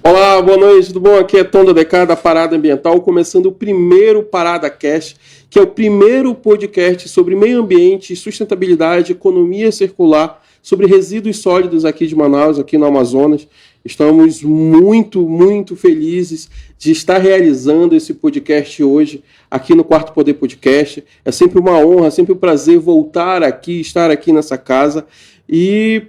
Olá, boa noite, tudo bom? Aqui é Tom da DK da Parada Ambiental, começando o primeiro Parada Cast, que é o primeiro podcast sobre meio ambiente, sustentabilidade, economia circular, sobre resíduos sólidos aqui de Manaus, aqui no Amazonas. Estamos muito felizes de estar realizando esse podcast hoje, aqui no Quarto Poder Podcast. É sempre uma honra, é sempre um prazer voltar aqui, estar aqui nessa casa. E,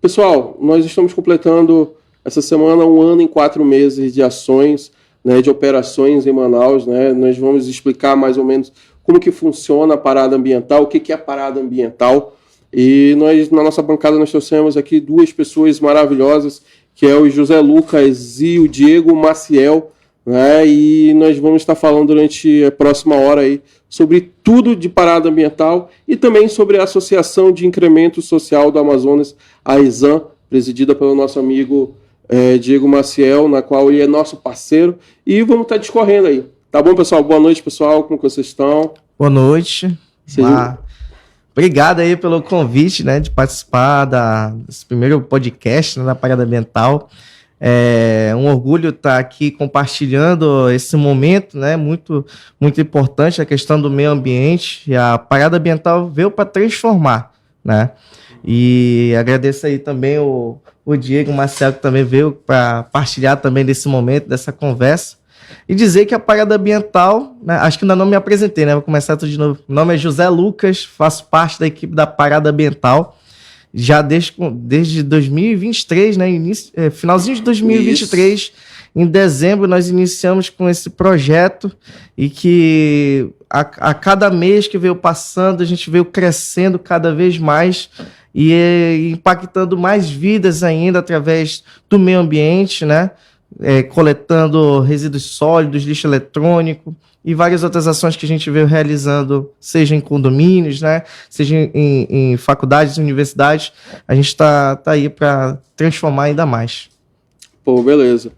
pessoal, nós estamos completando essa semana 1 ano e 4 meses de ações, né, de operações em Manaus, né? Nós vamos explicar mais ou menos como que funciona a parada ambiental, o que é a parada ambiental. E nós, na nossa bancada, nós trouxemos aqui duas pessoas maravilhosas, que é o José Lucas e o Diego Maciel, né? E nós vamos estar falando durante a próxima hora aí sobre tudo de parada ambiental e também sobre a Associação de Incremento Social do Amazonas, a ESAM, presidida pelo nosso amigo Diego Maciel, na qual ele é nosso parceiro, e vamos estar discorrendo aí. Tá bom, pessoal? Boa noite, pessoal. Como vocês estão? Boa noite. Obrigado aí pelo convite, né, de participar desse primeiro podcast, né, da Parada Ambiental. É um orgulho estar aqui compartilhando esse momento, né, muito importante, a questão do meio ambiente. E a Parada Ambiental veio para transformar, né? E agradeço aí também o Diego Marcelo, que também veio para partilhar também desse momento, dessa conversa. E dizer que a Parada Ambiental, né, acho que ainda não me apresentei, né? Vou começar tudo de novo. Meu nome é José Lucas, faço parte da equipe da Parada Ambiental, já desde 2023, né? Finalzinho de 2023, isso. Em dezembro, nós iniciamos com esse projeto e que a cada mês que veio passando, a gente veio crescendo cada vez mais e impactando mais vidas ainda através do meio ambiente, né? Coletando resíduos sólidos, lixo eletrônico e várias outras ações que a gente veio realizando, seja em condomínios, né? Seja em faculdades, universidades. A gente tá aí para transformar ainda mais. Pô, beleza.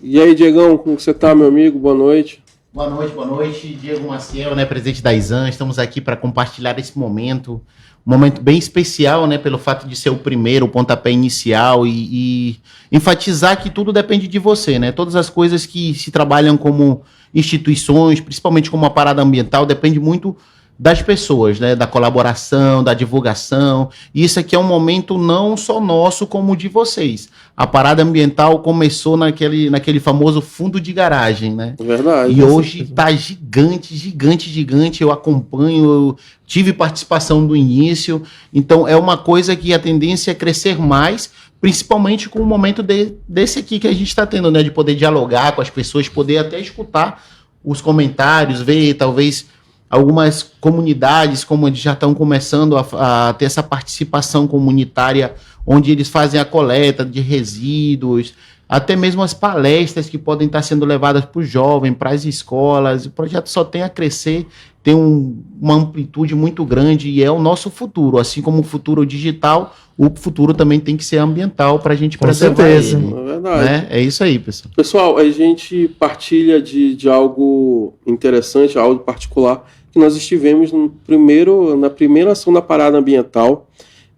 E aí, Diegão, como você tá, meu amigo? Boa noite. Boa noite. Diego Maciel, né, presidente da ESAM. Estamos aqui para compartilhar esse momento, um momento bem especial, né, pelo fato de ser o primeiro, o pontapé inicial e enfatizar que tudo depende de você, né? Todas as coisas que se trabalham como instituições, principalmente como a parada ambiental, depende muito das pessoas, né, da colaboração, da divulgação. E isso aqui é um momento não só nosso, como de vocês. A parada ambiental começou naquele famoso fundo de garagem, né? Verdade. E hoje está gigante. Eu acompanho, eu tive participação do início. Então, é uma coisa que a tendência é crescer mais, principalmente com o momento desse aqui que a gente está tendo, né? De poder dialogar com as pessoas, poder até escutar os comentários, ver talvez algumas comunidades, como eles já estão começando a ter essa participação comunitária, onde eles fazem a coleta de resíduos, até mesmo as palestras que podem estar sendo levadas para os jovens, para as escolas. O projeto só tem a crescer, tem uma amplitude muito grande e é o nosso futuro. Assim como o futuro digital, o futuro também tem que ser ambiental para a gente preservar ele. É verdade. Né? É isso aí, pessoal. Pessoal, a gente partilha de algo interessante, algo particular, que nós estivemos na primeira ação da parada ambiental.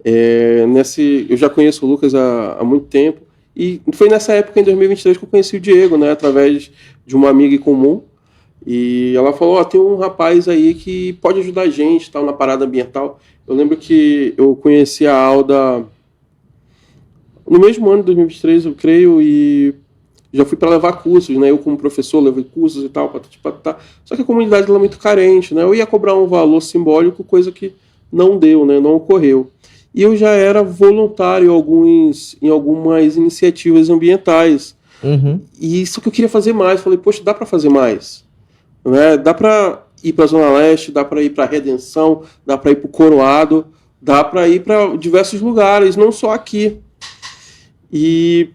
Eu já conheço o Lucas há muito tempo, e foi nessa época, em 2023, que eu conheci o Diego, né, através de uma amiga em comum. E ela falou, tem um rapaz aí que pode ajudar a gente, tal, na parada ambiental. Eu lembro que eu conheci a Alda no mesmo ano de 2023, eu creio, e já fui para levar cursos, né? Eu como professor levei cursos e tal, só que a comunidade ela é muito carente, né? Eu ia cobrar um valor simbólico, coisa que não deu, né? Não ocorreu. E eu já era voluntário em algumas iniciativas ambientais. Uhum. E isso que eu queria fazer mais. Falei, poxa, dá para fazer mais, né? Dá para ir para a Zona Leste, dá para ir para a Redenção, dá para ir para o Coroado, dá para ir para diversos lugares, não só aqui. E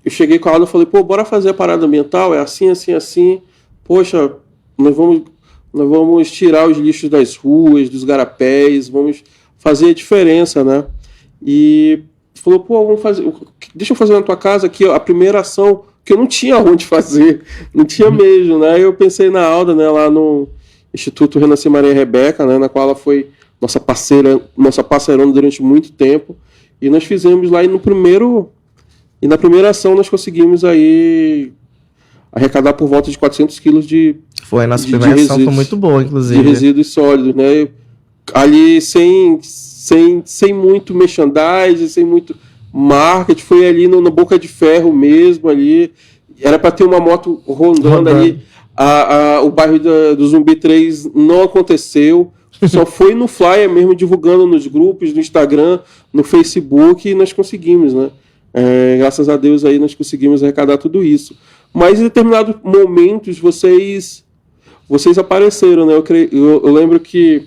eu cheguei com a Alda e falei, bora fazer a parada ambiental, é assim. Poxa, nós vamos tirar os lixos das ruas, dos garapés, vamos fazer a diferença, né? E falou, vamos fazer, deixa eu fazer na tua casa aqui, ó, a primeira ação, que eu não tinha onde fazer, não tinha mesmo, né? Eu pensei na Alda, né, lá no Instituto Renascer Maria Rebeca, né, na qual ela foi nossa parceirona durante muito tempo, e nós fizemos lá, e no primeiro E na primeira ação nós conseguimos aí arrecadar por volta de 400 quilos de Foi, a nossa primeira ação foi muito boa, inclusive. De resíduos sólidos, né? Ali sem muito merchandising, sem muito marketing, foi ali na boca de ferro mesmo ali. Era para ter uma moto rondando ali. O bairro do Zumbi 3 não aconteceu. Só foi no flyer mesmo, divulgando nos grupos, no Instagram, no Facebook, e nós conseguimos, né? Graças a Deus aí nós conseguimos arrecadar tudo isso. Mas em determinados momentos vocês apareceram, né? Eu lembro que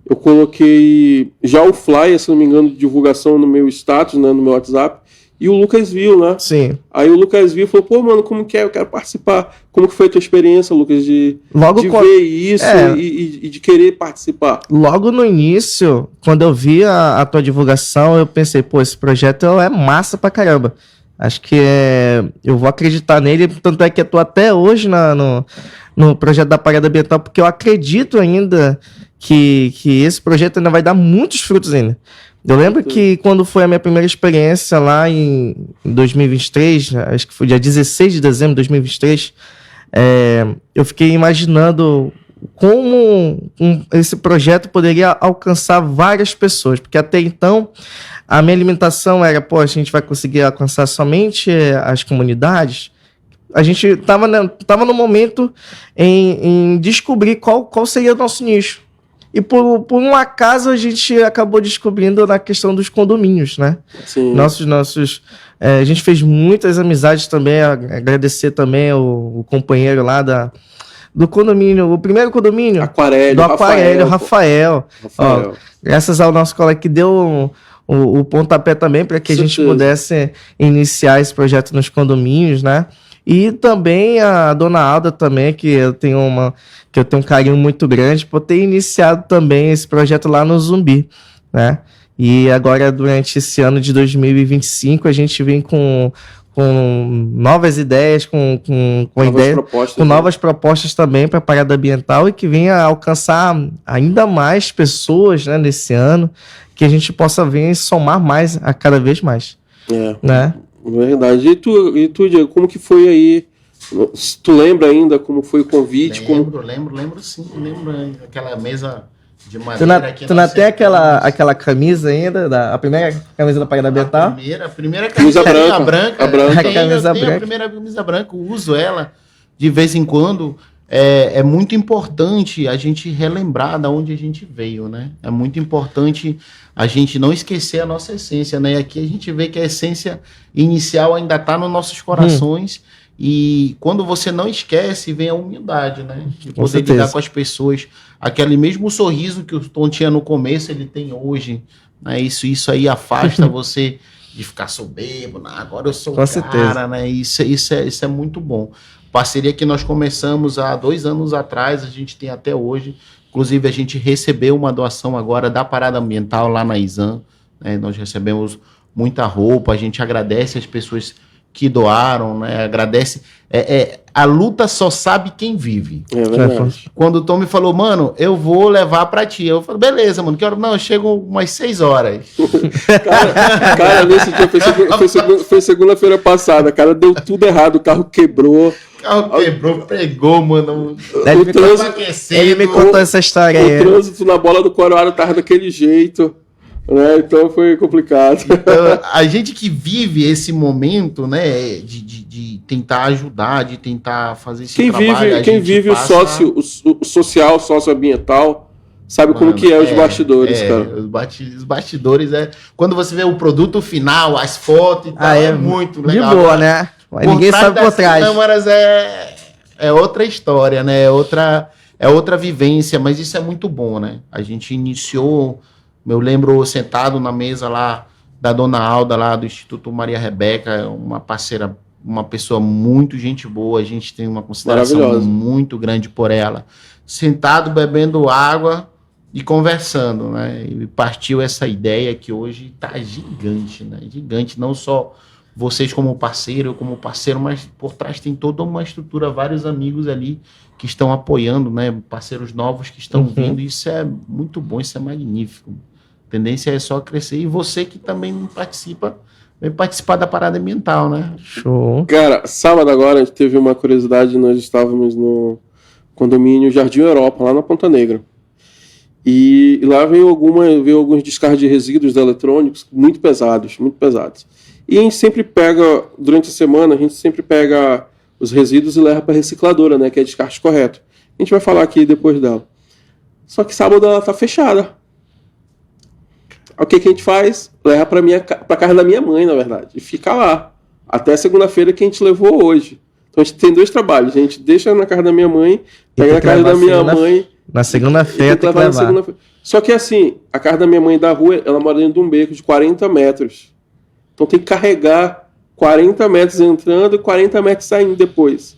eu coloquei já o flyer, se não me engano, de divulgação no meu status, né, no meu WhatsApp, e o Lucas viu, né? Sim. Aí o Lucas viu e falou, pô, mano, como que é? Eu quero participar. Como que foi a tua experiência, Lucas, de ver isso e de querer participar? Logo no início, quando eu vi a tua divulgação, eu pensei, pô, esse projeto é massa pra caramba. Acho que eu vou acreditar nele, tanto é que eu tô até hoje no projeto da Parada Ambiental, porque eu acredito ainda que esse projeto ainda vai dar muitos frutos ainda. Eu lembro que quando foi a minha primeira experiência lá em 2023, acho que foi dia 16 de dezembro de 2023, eu fiquei imaginando como esse projeto poderia alcançar várias pessoas, porque até então a minha alimentação era, a gente vai conseguir alcançar somente as comunidades. A gente estava no momento em descobrir qual seria o nosso nicho. E por um acaso a gente acabou descobrindo na questão dos condomínios, né? Sim. A gente fez muitas amizades também, agradecer também o companheiro lá do condomínio, o primeiro condomínio. Aquarélio, Rafael. Ó, graças ao nosso colega que deu o pontapé também para que a gente pudesse iniciar esse projeto nos condomínios, né? E também a dona Alda também, que eu tenho um carinho muito grande por ter iniciado também esse projeto lá no Zumbi, né? E agora, durante esse ano de 2025, a gente vem com novas ideias, com novas propostas também para a Parada Ambiental e que venha alcançar ainda mais pessoas, né, nesse ano, que a gente possa vir somar mais a cada vez mais. Né? Verdade. E tu, Diego, como que foi aí? Tu lembra ainda como foi o convite? Lembro sim. Lembro aquela mesa de madeira. Tu não tem aquela camisa ainda, a primeira camisa da Parada Ambiental? A primeira camisa branca. A branca. Eu tenho a primeira camisa branca, uso ela de vez em quando. É muito importante a gente relembrar de onde a gente veio, né? É muito importante a gente não esquecer a nossa essência, né? E aqui a gente vê que a essência inicial ainda está nos nossos corações. E quando você não esquece, vem a humildade, né? De poder lidar com as pessoas. Aquele mesmo sorriso que o Tom tinha no começo, ele tem hoje. Né? Isso aí afasta você de ficar soberbo. Agora eu sou o cara, né? Isso é muito bom. Parceria que nós começamos há 2 anos atrás, a gente tem até hoje. Inclusive, a gente recebeu uma doação agora da Parada Ambiental lá na ISAM. Né? Nós recebemos muita roupa, a gente agradece as pessoas que doaram, né? Agradece. A luta só sabe quem vive. É verdade. Quando o Tom me falou, mano, eu vou levar pra ti. Eu falei, beleza, mano, que hora? Não, eu chego umas 6 horas. cara, nesse dia foi segunda-feira passada, cara, deu tudo errado, o carro quebrou. Pregou, mano. Ele me contou essa história aí. O trânsito na bola do Coroado tava daquele jeito. Né? Então foi complicado. Então, a gente que vive esse momento, né, de tentar ajudar, de tentar fazer esse trabalho. Quem vive o social, socioambiental, sabe como que é os bastidores, cara. Os bastidores quando você vê o produto final, as fotos e tal, é muito legal. De boa, né? Ninguém sabe por trás. Câmeras é outra história, né? É outra vivência, mas isso é muito bom, né? A gente iniciou. Eu lembro sentado na mesa lá da dona Alda, lá do Instituto Maria Rebeca, uma parceira, uma pessoa muito gente boa, a gente tem uma consideração muito grande por ela. Sentado, bebendo água e conversando, né? E partiu essa ideia que hoje está gigante, né? Gigante, não só vocês como parceiro, mas por trás tem toda uma estrutura, vários amigos ali que estão apoiando, né? Parceiros novos que estão vindo, isso é muito bom, isso é magnífico. A tendência é só crescer, e você que também participa, vem participar da parada ambiental, né? Show. Cara, sábado agora a gente teve uma curiosidade, nós estávamos no condomínio Jardim Europa, lá na Ponta Negra. E lá veio alguns descargas de resíduos eletrônicos muito pesados. E a gente sempre pega, durante a semana, os resíduos e leva para a recicladora, né, que é descarte correto. A gente vai falar aqui depois dela. Só que sábado ela tá fechada. O que a gente faz? Leva para casa da minha mãe, na verdade, e fica lá. Até segunda-feira que a gente levou hoje. Então a gente tem 2 trabalhos. A gente deixa na casa da minha mãe, pega na casa da minha mãe. Na segunda-feira tem que levar. Só que assim, a casa da minha mãe da rua, ela mora dentro de um beco de 40 metros. Então tem que carregar 40 metros entrando e 40 metros saindo depois.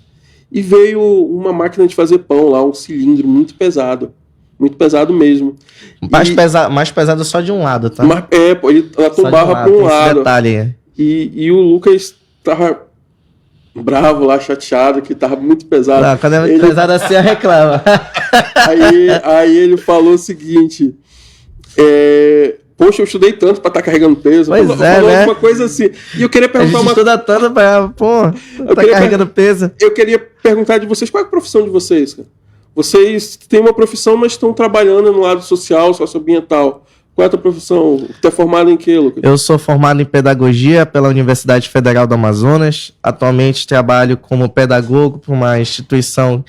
E veio uma máquina de fazer pão lá, um cilindro muito pesado. Muito pesado mesmo. Mais pesado só de um lado, tá? Ela tombava para um lado. Detalhe. E o Lucas tava bravo lá, chateado, que tava muito pesado. Não, quando é muito pesado assim, reclama. Aí ele falou o seguinte: poxa, eu estudei tanto pra estar carregando peso. Falou né? Uma coisa assim. E eu queria perguntar estuda tanto pra, tá carregando peso. Eu queria perguntar de vocês, qual é a profissão de vocês, cara? Vocês têm uma profissão, mas estão trabalhando no lado social, socioambiental. Qual é a tua profissão? Tu é formado em quê, Lucas? Eu sou formado em pedagogia pela Universidade Federal do Amazonas. Atualmente trabalho como pedagogo para uma instituição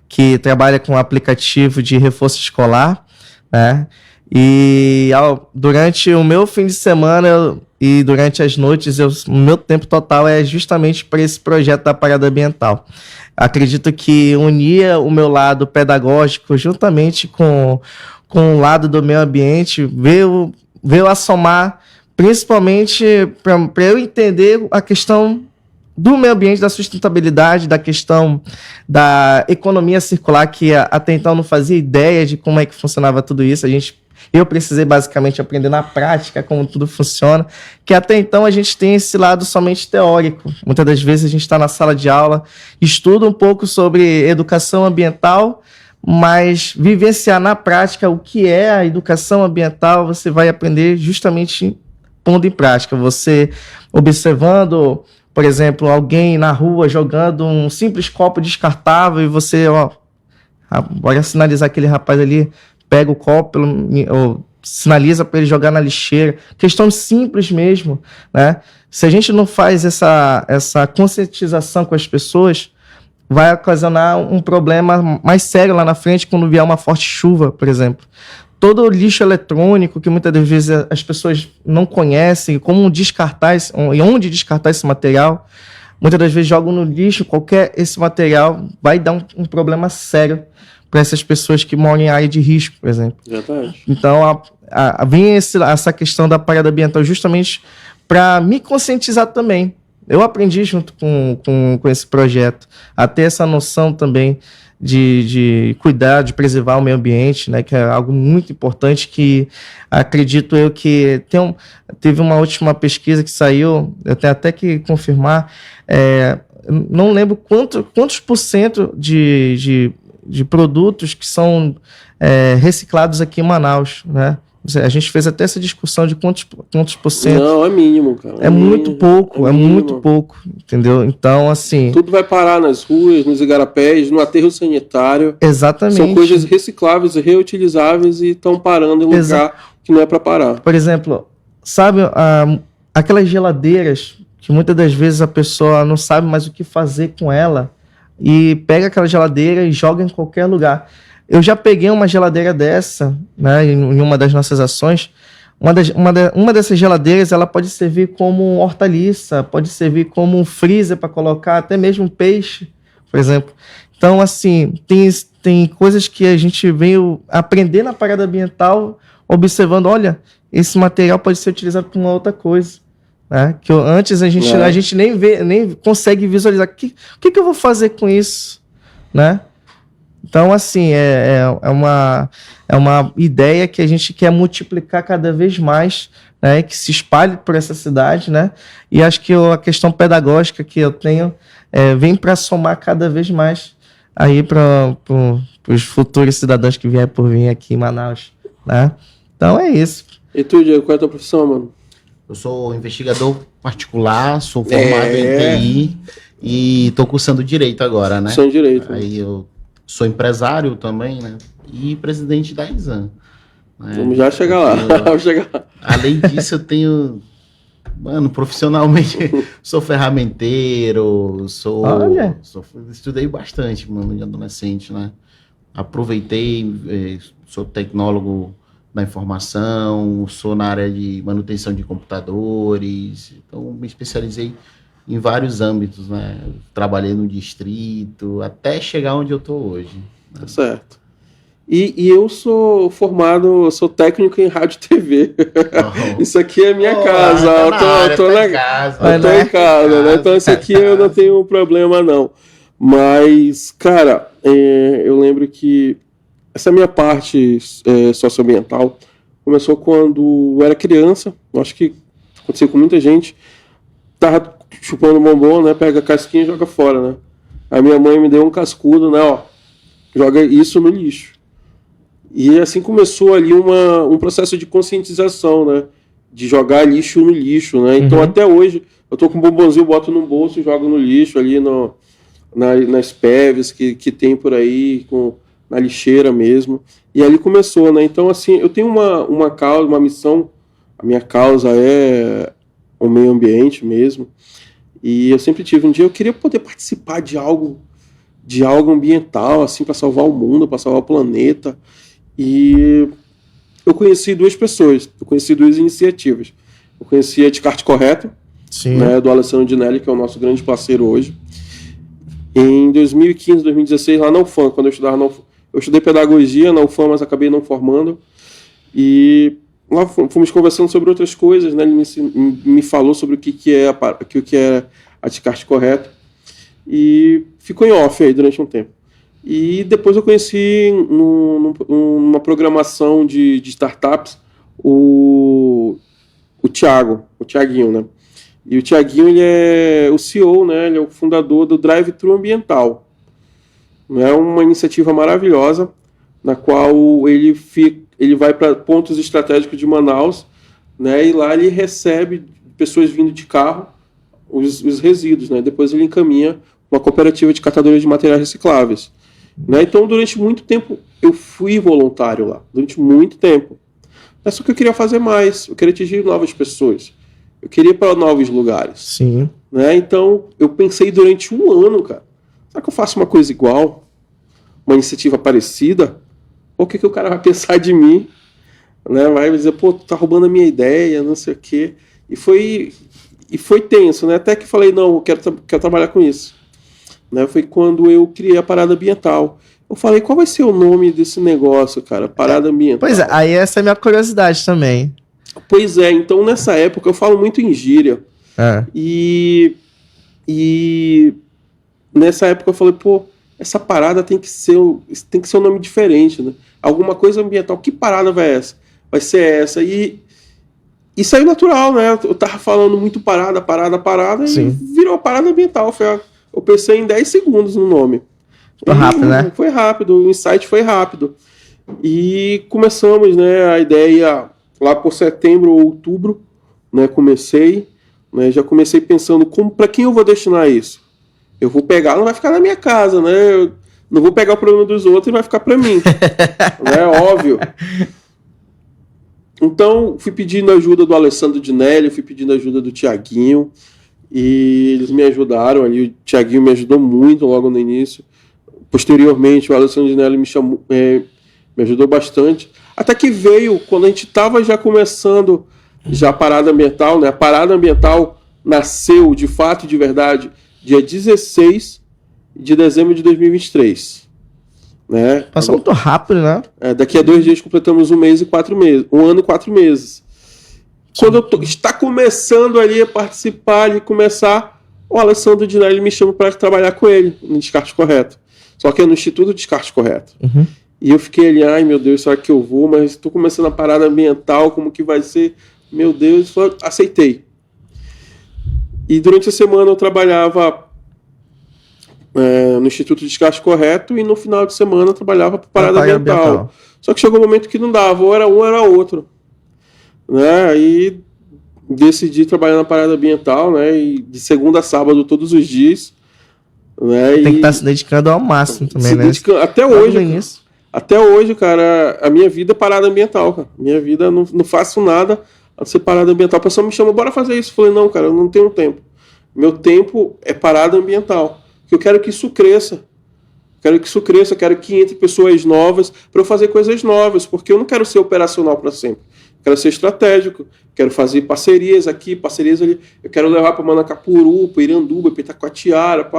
que trabalha com aplicativo de reforço escolar, né? E durante o meu fim de semana e durante as noites, o meu tempo total é justamente para esse projeto da Parada Ambiental. Acredito que unia o meu lado pedagógico juntamente com o lado do meio ambiente, veio a somar, principalmente para eu entender a questão do meio ambiente, da sustentabilidade, da questão da economia circular, que até então não fazia ideia de como é que funcionava tudo isso. Eu precisei basicamente aprender na prática como tudo funciona, que até então a gente tem esse lado somente teórico. Muitas das vezes a gente está na sala de aula, estuda um pouco sobre educação ambiental, mas vivenciar na prática o que é a educação ambiental, você vai aprender justamente pondo em prática. Você observando, por exemplo, alguém na rua jogando um simples copo descartável e você, bora sinalizar aquele rapaz ali, pega o copo, ou sinaliza para ele jogar na lixeira. Questão simples mesmo, né? Se a gente não faz essa conscientização com as pessoas, vai ocasionar um problema mais sério lá na frente quando vier uma forte chuva, por exemplo. Todo o lixo eletrônico, que muitas das vezes as pessoas não conhecem, como descartar e onde descartar esse material, muitas das vezes jogam no lixo, esse material vai dar um problema sério para essas pessoas que moram em área de risco, por exemplo. Verdade. Então, vem essa questão da parada ambiental justamente para me conscientizar também. Eu aprendi junto com esse projeto a ter essa noção também de cuidar, de preservar o meio ambiente, né, que é algo muito importante, que acredito eu que teve uma última pesquisa que saiu, eu tenho até que confirmar, não lembro quantos por cento de produtos que são reciclados aqui em Manaus, né? A gente fez até essa discussão de quantos por cento. Não, é mínimo, cara. É muito pouco, muito pouco, entendeu? Então, assim... Tudo vai parar nas ruas, nos igarapés, no aterro sanitário. Exatamente. São coisas recicláveis e reutilizáveis e estão parando em lugar que não é para parar. Por exemplo, sabe aquelas geladeiras que muitas das vezes a pessoa não sabe mais o que fazer com ela e pega aquela geladeira e joga em qualquer lugar. Eu já peguei uma geladeira dessa, né, em uma das nossas ações. Uma dessas geladeiras, ela pode servir como hortaliça, pode servir como um freezer para colocar até mesmo um peixe, por exemplo. Então, assim, tem coisas que a gente veio aprender na parada ambiental, observando, olha, esse material pode ser utilizado para uma outra coisa, né? Que antes a gente nem consegue visualizar. O que eu vou fazer com isso, né? Então, assim, é uma ideia que a gente quer multiplicar cada vez mais, né, que se espalhe por essa cidade, né? E acho que a questão pedagógica que eu tenho vem para somar cada vez mais aí para os futuros cidadãos que vierem por vir aqui em Manaus, né? Então é isso. E tu, Diego, qual é a tua profissão, mano? Eu sou investigador particular, sou formado em TI e estou cursando Direito agora, né? Cursando Direito. Aí eu sou empresário também, né? E presidente da Exam. Né? Vamos já chegar lá. Vamos chegar lá. Além disso, eu tenho... Mano, profissionalmente, sou ferramenteiro, estudei bastante, mano, de adolescente, né? Aproveitei, sou tecnólogo da informação, sou na área de manutenção de computadores, então me especializei em vários âmbitos, né? Trabalhei no distrito, até chegar onde eu tô hoje. Né? Tá certo. E eu sou formado, sou técnico em rádio e TV. Isso aqui é minha casa. Eu tô em casa, né? Então isso aqui eu não tenho problema, não. Mas, cara, eu lembro que essa minha parte socioambiental começou quando eu era criança. Eu acho que aconteceu com muita gente. Tava chupando bombom, né? Pega a casquinha e joga fora, né? Aí minha mãe me deu um cascudo, né? Ó, joga isso no lixo. E assim começou ali um processo de conscientização, né? De jogar lixo no lixo, né? Então até hoje eu tô com um bombonzinho, boto no bolso e jogo no lixo ali nas PEVs que tem por aí, na lixeira mesmo. E ali começou, né? Então assim, eu tenho uma causa, uma missão. A minha causa é o meio ambiente mesmo. E eu sempre tive um dia, eu queria poder participar de algo ambiental, assim, para salvar o mundo, para salvar o planeta. E eu conheci duas pessoas, eu conheci duas iniciativas. Eu conheci a Descarte Correto, né, do Alessandro Dinelli, que é o nosso grande parceiro hoje. Em 2015, 2016, lá na UFAM, quando eu estudava na UFAM, eu estudei pedagogia na UFAM, mas acabei não formando. E lá fomos conversando sobre outras coisas, né? Ele me falou sobre o que é a Descarte Correto. E ficou em off aí durante um tempo. E depois eu conheci numa programação de startups o Thiaguinho, né? E o Thiaguinho, ele é o CEO, né? Ele é o fundador do Drive-Thru Ambiental. É uma iniciativa maravilhosa, na qual ele vai para pontos estratégicos de Manaus, né? E lá ele recebe pessoas vindo de carro, os resíduos, né? Depois ele encaminha uma cooperativa de catadores de materiais recicláveis. Né? Então, durante muito tempo, eu fui voluntário lá. Durante muito tempo. Só que eu queria fazer mais. Eu queria atingir novas pessoas. Eu queria ir para novos lugares. Sim. Né? Então, eu pensei durante um ano, cara. Será que eu faço uma coisa igual? Uma iniciativa parecida? Ou o que o cara vai pensar de mim? Né? Vai dizer, pô, tu tá roubando a minha ideia, não sei o quê. E foi tenso, né? Até que falei, não, eu quero trabalhar com isso. Né, foi quando eu criei a Parada Ambiental. Eu falei, qual vai ser o nome desse negócio, cara? Parada Ambiental. Pois é, aí essa é a minha curiosidade também. Pois é, então nessa época eu falo muito em gíria. E nessa época eu falei, pô, essa parada tem que ser um nome diferente, né? Alguma coisa ambiental. Que parada vai ser essa? E saiu natural, né? Eu tava falando muito parada, Sim. E virou Parada Ambiental. Eu pensei em 10 segundos no nome. Foi rápido, né? Foi rápido, o insight foi rápido. E começamos, né, a ideia lá por setembro ou outubro, né, já comecei pensando para quem eu vou destinar isso. Eu vou pegar, não vai ficar na minha casa, né? Eu não vou pegar o problema dos outros e vai ficar para mim. Né, óbvio. Então, fui pedindo ajuda do Alessandro Dinelli, fui pedindo ajuda do Thiaguinho. E eles me ajudaram ali, o Thiaguinho me ajudou muito logo no início. Posteriormente, o Alessandro Dinelli me ajudou bastante. Até que veio, quando a gente estava já começando a Parada Ambiental, né? A Parada Ambiental nasceu, de fato e de verdade, dia 16 de dezembro de 2023. Né? Passou muito rápido, né? Daqui a 2 dias completamos 1 mês e 4 meses. 1 ano e 4 meses. Quando está começando ali a participar, o Alessandro Dinelli me chama para trabalhar com ele no Descarte Correto. Só que é no Instituto Descarte Correto. E eu fiquei ali, ai meu Deus, será que eu vou? Mas estou começando a Parada Ambiental, como que vai ser? Meu Deus, aceitei. E durante a semana eu trabalhava no Instituto Descarte Correto e no final de semana eu trabalhava para Parada Ambiental. Só que chegou um momento que não dava, ou era um ou era outro. Né? Aí decidi trabalhar na parada ambiental, né? E de segunda a sábado, todos os dias. Né, tem que estar se dedicando ao máximo também, né? Até hoje, cara, a minha vida é parada ambiental, cara. Minha vida, não faço nada a ser parada ambiental. A pessoa me chama, bora fazer isso. Eu falei, não, cara, eu não tenho tempo. Meu tempo é parada ambiental. Eu quero que isso cresça. Quero que entre pessoas novas para eu fazer coisas novas, porque eu não quero ser operacional para sempre. Quero ser estratégico, quero fazer parcerias aqui, parcerias ali. Eu quero levar para Manacapuru, para Iranduba, para Itacoatiara.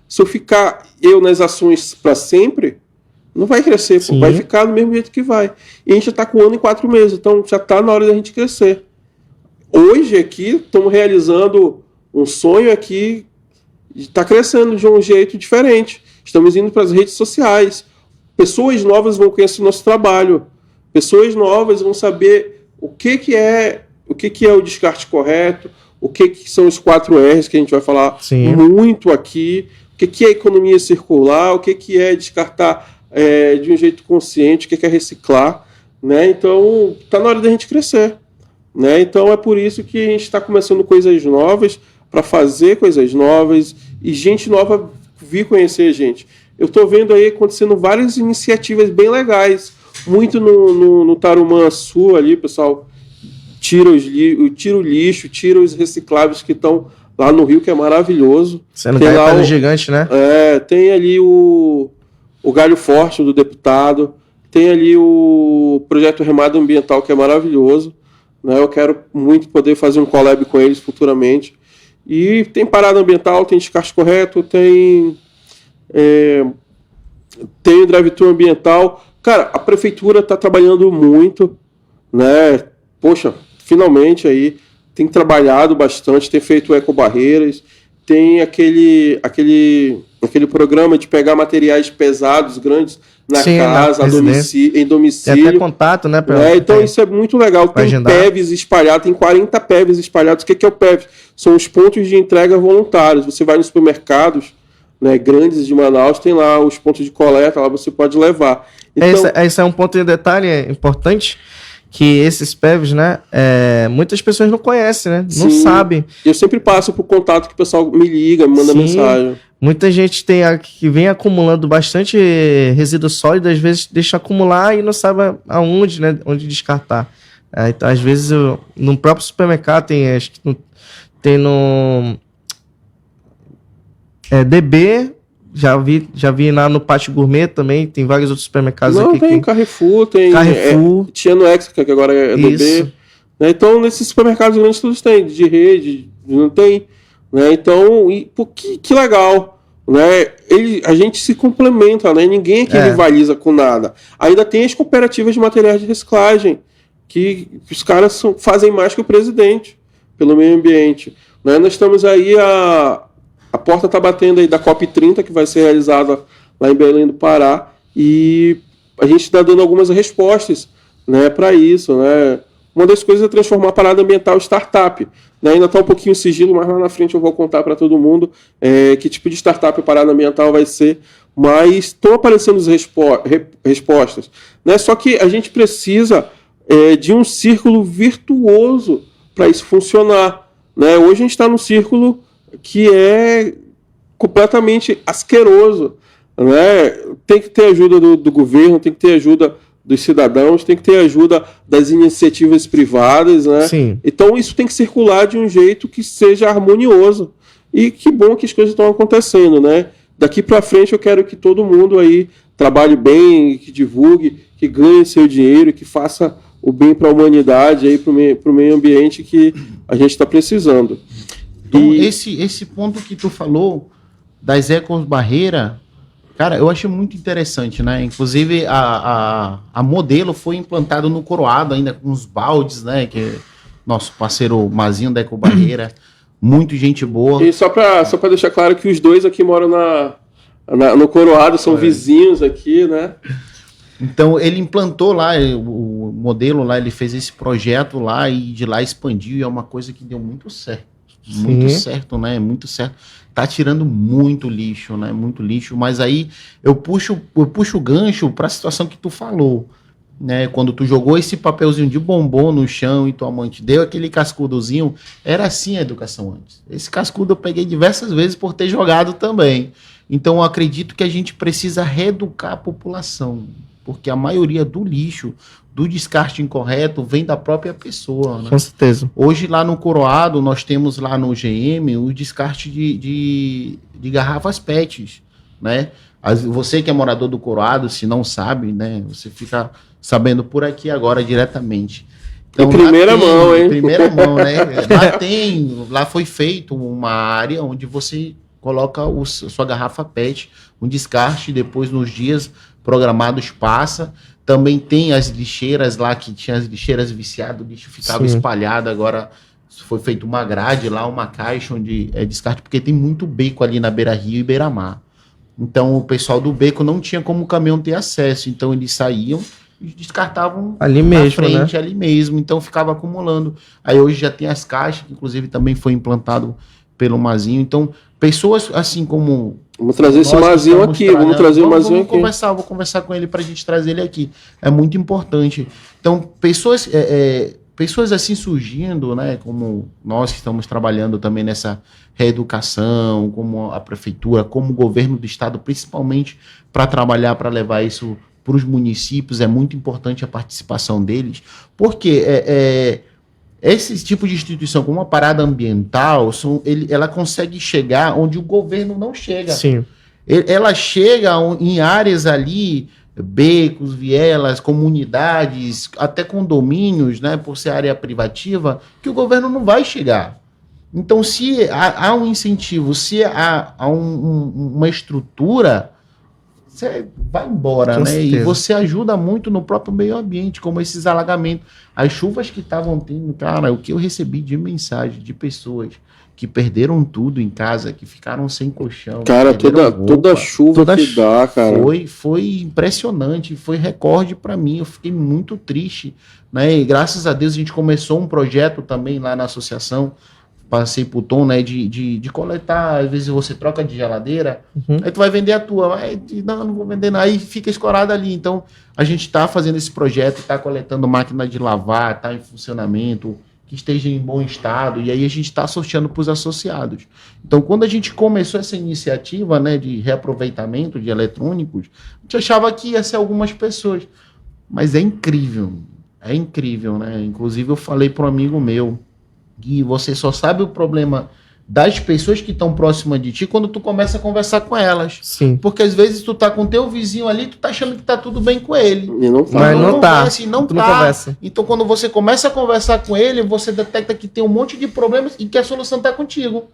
Se eu ficar nas ações para sempre, não vai crescer, pô, vai ficar do mesmo jeito que vai. E a gente já está com 1 ano e 4 meses, então já está na hora da gente crescer. Hoje aqui, estamos realizando um sonho aqui, está crescendo de um jeito diferente. Estamos indo para as redes sociais. Pessoas novas vão conhecer o nosso trabalho. Pessoas novas vão saber o que é o descarte correto, o que são os 4 R's, que a gente vai falar muito aqui, o que é economia circular, o que é descartar de um jeito consciente, o que é reciclar. Né? Então, está na hora da gente crescer. Né? Então, é por isso que a gente está começando coisas novas, para fazer coisas novas e gente nova vir conhecer a gente. Eu estou vendo aí acontecendo várias iniciativas bem legais, muito no Tarumã Sul ali, pessoal tira o lixo, tira os recicláveis que estão lá no Rio, que é maravilhoso. Sendo galho gigante, né? Tem ali o Galho Forte do deputado, tem ali o projeto Remado Ambiental, que é maravilhoso. Né? Eu quero muito poder fazer um collab com eles futuramente. E tem parada ambiental, tem descarte correto, tem o drive-thru ambiental. Cara, a prefeitura está trabalhando muito, né? Poxa, finalmente aí tem trabalhado bastante, tem feito ecobarreiras, tem aquele programa de pegar materiais pesados, grandes, na casa, em domicílio. Tem até contato, né? Então isso é muito legal. Tem PEVs espalhados, tem 40 PEVs espalhados. O que é o PEV? São os pontos de entrega voluntários. Você vai nos supermercados, né, grandes de Manaus, tem lá os pontos de coleta, lá você pode levar. Então, esse é um ponto de detalhe importante, que esses PEVs, né, muitas pessoas não conhecem, né? Não sabem. Eu sempre passo por contato que o pessoal me liga, me manda mensagem. Muita gente que vem acumulando bastante resíduo sólido, às vezes deixa acumular e não sabe aonde, né, onde descartar. Então, às vezes, no próprio supermercado tem no DB, já vi lá no Pátio Gourmet também, tem vários outros supermercados aqui. Tem Carrefour, tinha no Extra, que agora é DB. Né? Então, nesses supermercados grandes todos tem, de rede, não tem. Né? Então, que legal. Né? A gente se complementa, né? Ninguém aqui rivaliza com nada. Ainda tem as cooperativas de materiais de reciclagem, que os caras fazem mais que o presidente pelo meio ambiente. Né? Nós estamos aí, a porta está batendo aí da COP30, que vai ser realizada lá em Belém do Pará, e a gente está dando algumas respostas, né, para isso. Né? Uma das coisas é transformar a parada ambiental em startup. Né? Ainda está um pouquinho sigilo, mas lá na frente eu vou contar para todo mundo que tipo de startup a parada ambiental vai ser. Mas estão aparecendo as respostas. Né? Só que a gente precisa de um círculo virtuoso para isso funcionar. Né? Hoje a gente está num círculo que é completamente asqueroso. Né? Tem que ter ajuda do governo, tem que ter ajuda dos cidadãos, tem que ter ajuda das iniciativas privadas, né? Sim. Então isso tem que circular de um jeito que seja harmonioso. E que bom que as coisas estão acontecendo, né? Daqui para frente eu quero que todo mundo aí trabalhe bem, que divulgue, que ganhe seu dinheiro, que faça o bem para a humanidade, aí, para o meio ambiente que a gente está precisando. Então, esse ponto que tu falou das ecobarreiras, cara, eu achei muito interessante, né? Inclusive, a modelo foi implantada no Coroado, ainda com os baldes, né? Que é nosso parceiro Mazinho da Ecobarreira, muito gente boa. E só para deixar claro que os dois aqui moram no Coroado, são vizinhos aqui, né? Então, ele implantou lá, o modelo lá, ele fez esse projeto lá e de lá expandiu, e é uma coisa que deu muito certo. Muito certo, né? Muito certo. Tá tirando muito lixo, né? Muito lixo. Mas aí eu puxo o gancho para a situação que tu falou. né? Quando tu jogou esse papelzinho de bombom no chão e tua mãe te deu aquele cascudozinho, era assim a educação antes. Esse cascudo eu peguei diversas vezes por ter jogado também. Então eu acredito que a gente precisa reeducar a população, porque a maioria do lixo, do descarte incorreto, vem da própria pessoa, né? Com certeza. Hoje lá no Coroado, nós temos lá no GM o descarte de garrafas PETs, né? Você que é morador do Coroado, se não sabe, né? Você fica sabendo por aqui agora diretamente. Então, em primeira mão, hein? Em primeira mão, né? Lá foi feito uma área onde você coloca sua garrafa PET, um descarte, depois nos dias programados passa. Também tem as lixeiras lá, que tinha as lixeiras viciadas, o lixo ficava espalhado, agora foi feita uma grade lá, uma caixa onde é descarte, porque tem muito beco ali na beira-rio e beira-mar. Então o pessoal do beco não tinha como o caminhão ter acesso, então eles saíam e descartavam ali na mesmo, frente, né? ali mesmo, então ficava acumulando. Aí hoje já tem as caixas, que inclusive também foi implantado pelo Mazinho. Então pessoas assim como... Vamos trazer esse Mazinho aqui, vamos trazer o Mazinho aqui. Vou conversar com ele para a gente trazer ele aqui. É muito importante. Então, pessoas assim surgindo, né, como nós que estamos trabalhando também nessa reeducação, como a prefeitura, como o governo do estado, principalmente para trabalhar, para levar isso para os municípios, é muito importante a participação deles, porque esse tipo de instituição, como uma parada ambiental, ela consegue chegar onde o governo não chega. Sim. Ela chega em áreas ali, becos, vielas, comunidades, até condomínios, né, por ser área privativa, que o governo não vai chegar. Então, se há um incentivo, se há uma estrutura, você vai embora, né? certeza. E você ajuda muito no próprio meio ambiente, como esses alagamentos. As chuvas que estavam tendo, cara, o que eu recebi de mensagem de pessoas que perderam tudo em casa, que ficaram sem colchão. Cara, toda chuva que dá, cara. Foi impressionante, foi recorde para mim. Eu fiquei muito triste, né? E graças a Deus a gente começou um projeto também lá na associação. Passei pro Tom, né, de coletar. Às vezes você troca de geladeira, aí tu vai vender a tua, mas não vou vender nada, aí fica escorado ali. Então a gente tá fazendo esse projeto, tá coletando máquina de lavar, tá em funcionamento, que esteja em bom estado, e aí a gente está sorteando para os associados. Então, quando a gente começou essa iniciativa, né, de reaproveitamento de eletrônicos, a gente achava que ia ser algumas pessoas, mas é incrível, né? Inclusive eu falei para um amigo meu que você só sabe o problema das pessoas que estão próximas de ti quando tu começa a conversar com elas. Sim. Porque às vezes tu tá com teu vizinho ali, tu tá achando que tá tudo bem com ele. E não tá. Mas não tá. Não Tu tá. não conversa. Então quando você começa a conversar com ele, você detecta que tem um monte de problemas e que a solução tá contigo.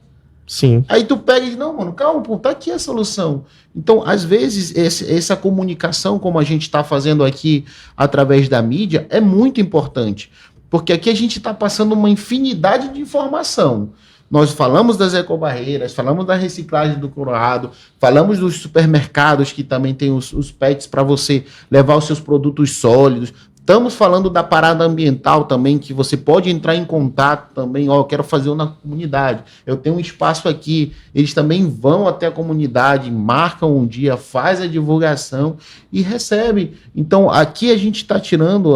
Sim. Aí tu pega e diz, não, mano, calma, pô, tá aqui a solução. Então, às vezes, essa comunicação, como a gente está fazendo aqui através da mídia, é muito importante. Porque aqui a gente está passando uma infinidade de informação. Nós falamos das ecobarreiras, falamos da reciclagem do Coroado, falamos dos supermercados que também tem os PETs para você levar os seus produtos sólidos. Estamos falando da parada ambiental também, que você pode entrar em contato também. Eu quero fazer na comunidade. Eu tenho um espaço aqui. Eles também vão até a comunidade, marcam um dia, faz a divulgação e recebe. Então, aqui a gente está tirando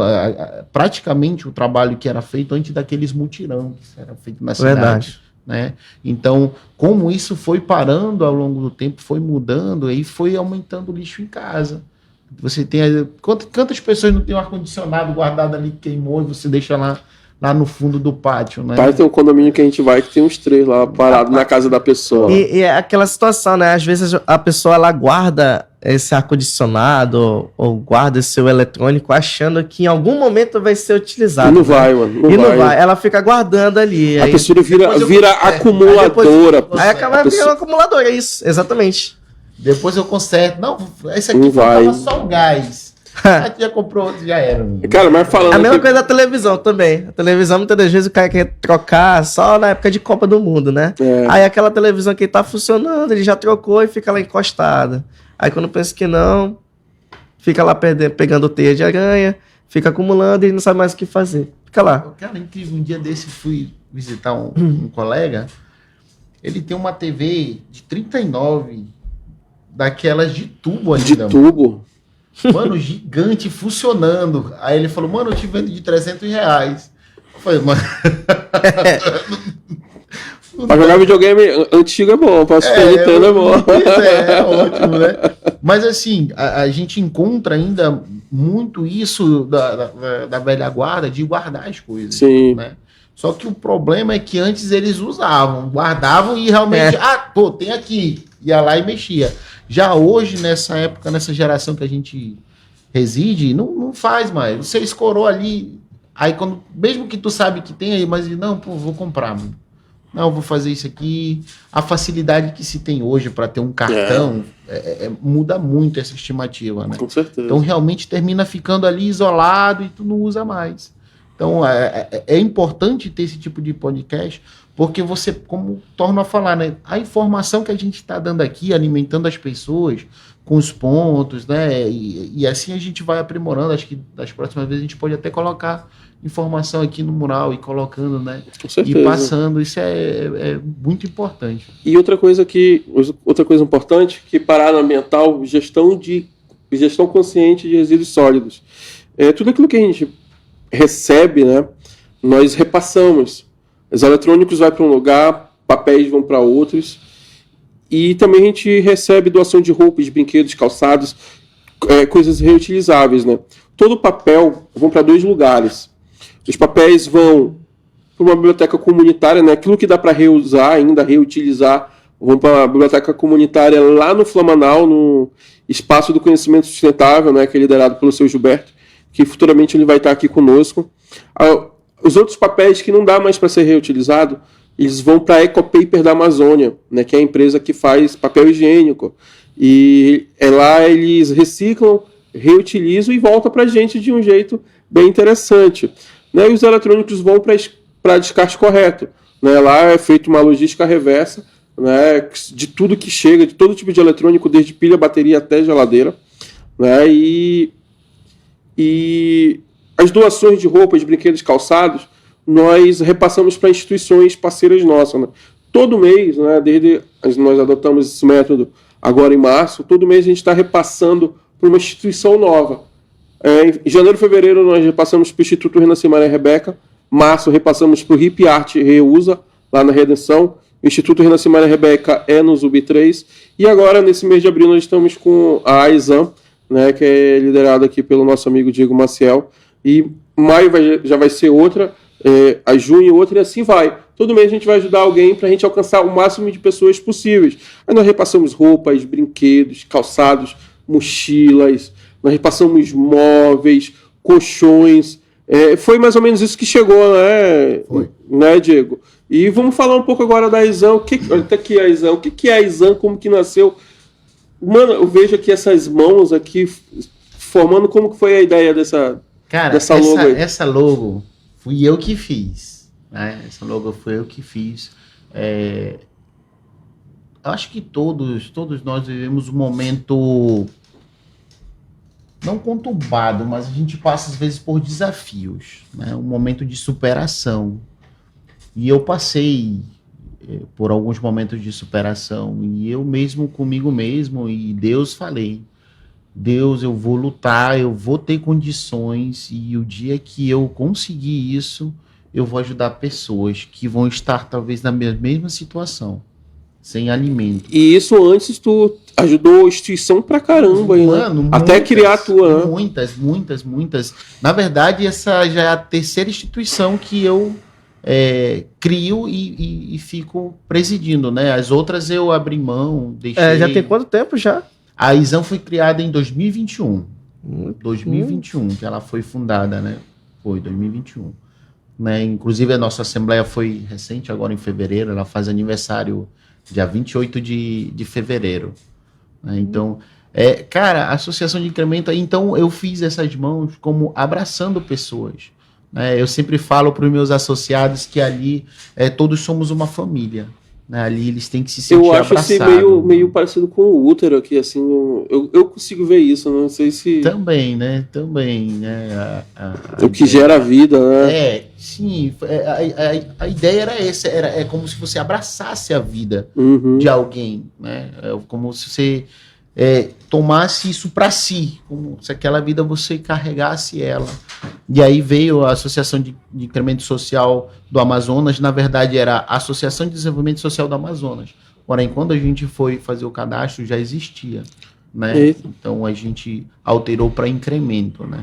praticamente o trabalho que era feito antes daqueles mutirão que era feito na cidade. Verdade. Né? Então, como isso foi parando ao longo do tempo, foi mudando e foi aumentando o lixo em casa. Você tem quantas pessoas não tem um ar-condicionado guardado ali que queimou e você deixa lá no fundo do pátio, né? Pai, tem um condomínio que a gente vai que tem uns 3 lá parados na casa da pessoa. E é aquela situação, né? Às vezes a pessoa ela guarda esse ar-condicionado ou guarda esse seu eletrônico achando que em algum momento vai ser utilizado. E não vai, mano. Não vai. Ela fica guardando ali. A pessoa vira acumuladora. Aí acaba virando acumuladora, é isso, exatamente. Depois eu conserto. Não, esse aqui faltava só o gás. Aí já comprou outro, já era. Cara, mas falando. A mesma coisa da televisão também. A televisão, muitas das vezes, o cara quer trocar só na época de Copa do Mundo, né? É. Aí aquela televisão que tá funcionando, ele já trocou e fica lá encostada. Aí quando pensa que não, fica lá pegando teia de aranha, fica acumulando e não sabe mais o que fazer. Fica lá. Cara, incrível. Um dia desse fui visitar um colega. Ele tem uma TV de 39, daquelas de tubo ali. De tubo. Mano, gigante, funcionando. Aí ele falou, mano, eu te vendo de R$300. Eu falei, mano... Pra jogar videogame antigo é bom, pra Super Nintendo é bom. É ótimo, né? Mas assim, a gente encontra ainda muito isso da velha guarda de guardar as coisas. Sim. Né? Só que o problema é que antes eles usavam, guardavam e realmente, tem aqui. Ia lá e mexia. Já hoje, nessa época, nessa geração que a gente reside, não faz mais. Você escorou ali, aí quando, mesmo que tu sabe que tem aí, mas não, pô, vou comprar, mano. Não, vou fazer isso aqui. A facilidade que se tem hoje para ter um cartão muda muito essa estimativa, né? Com certeza. Então, realmente termina ficando ali isolado e tu não usa mais. Então, é importante ter esse tipo de podcast, porque você, como torno a falar, né? A informação que a gente está dando aqui, alimentando as pessoas com os pontos, né? E assim a gente vai aprimorando. Acho que das próximas vezes a gente pode até colocar informação aqui no mural e colocando, né? Com certeza. E passando. Isso é muito importante. E outra coisa importante, que parada ambiental, gestão consciente de resíduos sólidos. Tudo aquilo que a gente recebe, né? Nós repassamos. Os eletrônicos vão para um lugar, papéis vão para outros. E também a gente recebe doação de roupas, de brinquedos, calçados, coisas reutilizáveis, né? Todo o papel vão para 2 lugares. Os papéis vão para uma biblioteca comunitária, né? Aquilo que dá para reusar ainda, reutilizar, vão para a biblioteca comunitária lá no Flamanal, no Espaço do Conhecimento Sustentável, né? Que é liderado pelo seu Gilberto, que futuramente ele vai estar aqui conosco. Os outros papéis que não dá mais para ser reutilizado, eles vão para a Ecopaper da Amazônia, né? Que é a empresa que faz papel higiênico. E lá eles reciclam, reutilizam e voltam para a gente de um jeito bem interessante. Né, e os eletrônicos vão para descarte correto. Né, lá é feita uma logística reversa, né, de tudo que chega, de todo tipo de eletrônico, desde pilha, bateria até geladeira. Né, e as doações de roupas, brinquedos, calçados, nós repassamos para instituições parceiras nossas. Né. Todo mês, né, nós adotamos esse método agora em março, todo mês a gente está repassando para uma instituição nova. Em janeiro e fevereiro nós repassamos para o Instituto Renascer Maria Rebeca. Março repassamos para o Hip Art Reusa, lá na Redenção. O Instituto Renascer Maria Rebeca é no Zub 3. E agora, nesse mês de abril, nós estamos com a AISAM, né, que é liderada aqui pelo nosso amigo Diego Maciel. E maio já vai ser outra, a junho outra, e assim vai. Todo mês a gente vai ajudar alguém para a gente alcançar o máximo de pessoas possíveis. Aí nós repassamos roupas, brinquedos, calçados, mochilas, nós repassamos móveis, colchões. Foi mais ou menos isso que chegou, né? Foi. Né, Diego? E vamos falar um pouco agora da ISAM. Olha aqui a ISAM. O que é a ISAM? Como que nasceu? Mano, eu vejo aqui essas mãos aqui formando. Como que foi a ideia dessa logo aí? Essa logo fui eu que fiz. Né? Essa logo foi eu que fiz. Eu acho que todos nós vivemos um momento... não conturbado, mas a gente passa às vezes por desafios, né? Um momento de superação. E eu passei por alguns momentos de superação, e eu mesmo comigo mesmo, e Deus falei, Deus, eu vou lutar, eu vou ter condições, e o dia que eu conseguir isso, eu vou ajudar pessoas que vão estar talvez na mesma situação, sem alimento. E isso antes tu ajudou a instituição pra caramba, mano, né? Até criar a tua, né? Muitas. Na verdade, essa já é a terceira instituição que eu crio e fico presidindo, né? As outras eu abri mão, deixei... Já tem quanto tempo já? A ISAM foi criada em 2021. 2021, que ela foi fundada, né? Foi 2021. Né? Inclusive, a nossa assembleia foi recente, agora em fevereiro. Ela faz aniversário dia 28 de fevereiro. Né? Então, cara, a Associação de Incremento... Então, eu fiz essas mãos como abraçando pessoas. Né? Eu sempre falo para os meus associados que ali todos somos uma família. Né? Ali eles têm que se sentir abraçados. Eu acho assim meio parecido com o útero aqui, assim, eu consigo ver isso, não sei se... Também, né? O que gera a vida, né? Sim, a ideia era essa, é como se você abraçasse a vida Uhum. de alguém, né? É como se você... tomasse isso para si, como se aquela vida você carregasse ela. E aí veio a Associação de Incremento Social do Amazonas, na verdade era a Associação de Desenvolvimento Social do Amazonas. Porém, quando a gente foi fazer o cadastro, já existia, né? Então a gente alterou para incremento, né?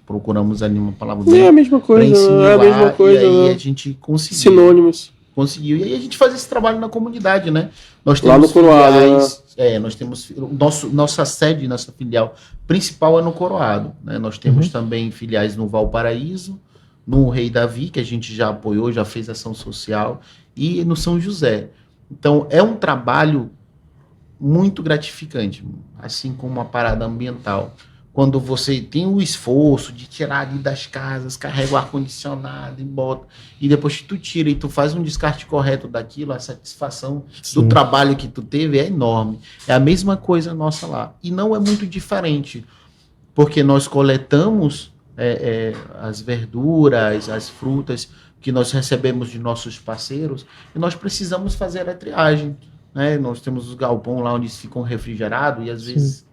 Procuramos ali uma palavra bem... É a mesma coisa, é a mesma coisa. E aí a gente conseguiu. Sinônimos. Conseguiu. E aí a gente faz esse trabalho na comunidade, né? Nós temos lá no Coroado, filiais, nós temos nossa sede, nossa filial principal é no Coroado, né? Nós temos também filiais no Valparaíso, no Rei Davi, que a gente já apoiou, já fez ação social, e no São José. Então, é um trabalho muito gratificante, assim como a parada ambiental. Quando você tem o esforço de tirar ali das casas, carrega o ar-condicionado e bota, e depois que tu tira e tu faz um descarte correto daquilo, a satisfação do trabalho que tu teve é enorme. É a mesma coisa nossa lá. E não é muito diferente, porque nós coletamos as verduras, as frutas que nós recebemos de nossos parceiros, e nós precisamos fazer a triagem, né? Nós temos os galpões lá onde ficam refrigerados, e às vezes...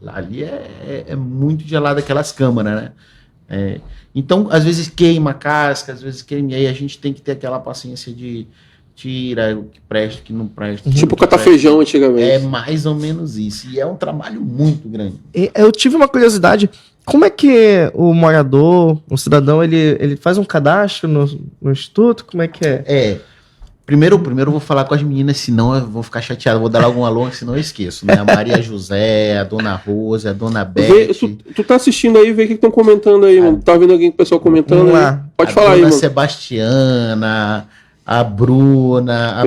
ali é muito gelado aquelas câmaras, né? Então, às vezes queima a casca, às vezes queima, e aí a gente tem que ter aquela paciência de tira o que presta, o que não presta. Tipo catar feijão antigamente. É mais ou menos isso. E é um trabalho muito grande. Eu tive uma curiosidade. Como é que o morador, o cidadão, ele faz um cadastro no Instituto? Como é que é? Primeiro eu vou falar com as meninas, senão eu vou ficar chateado. Vou dar logo um alô, senão eu esqueço, né? A Maria José, a Dona Rosa, a Dona Beth. Tu tá assistindo aí, vê o que estão comentando aí, mano. Tá vendo alguém, o pessoal comentando aí? Lá. Pode falar aí, mano. A Sebastiana, a Bruna,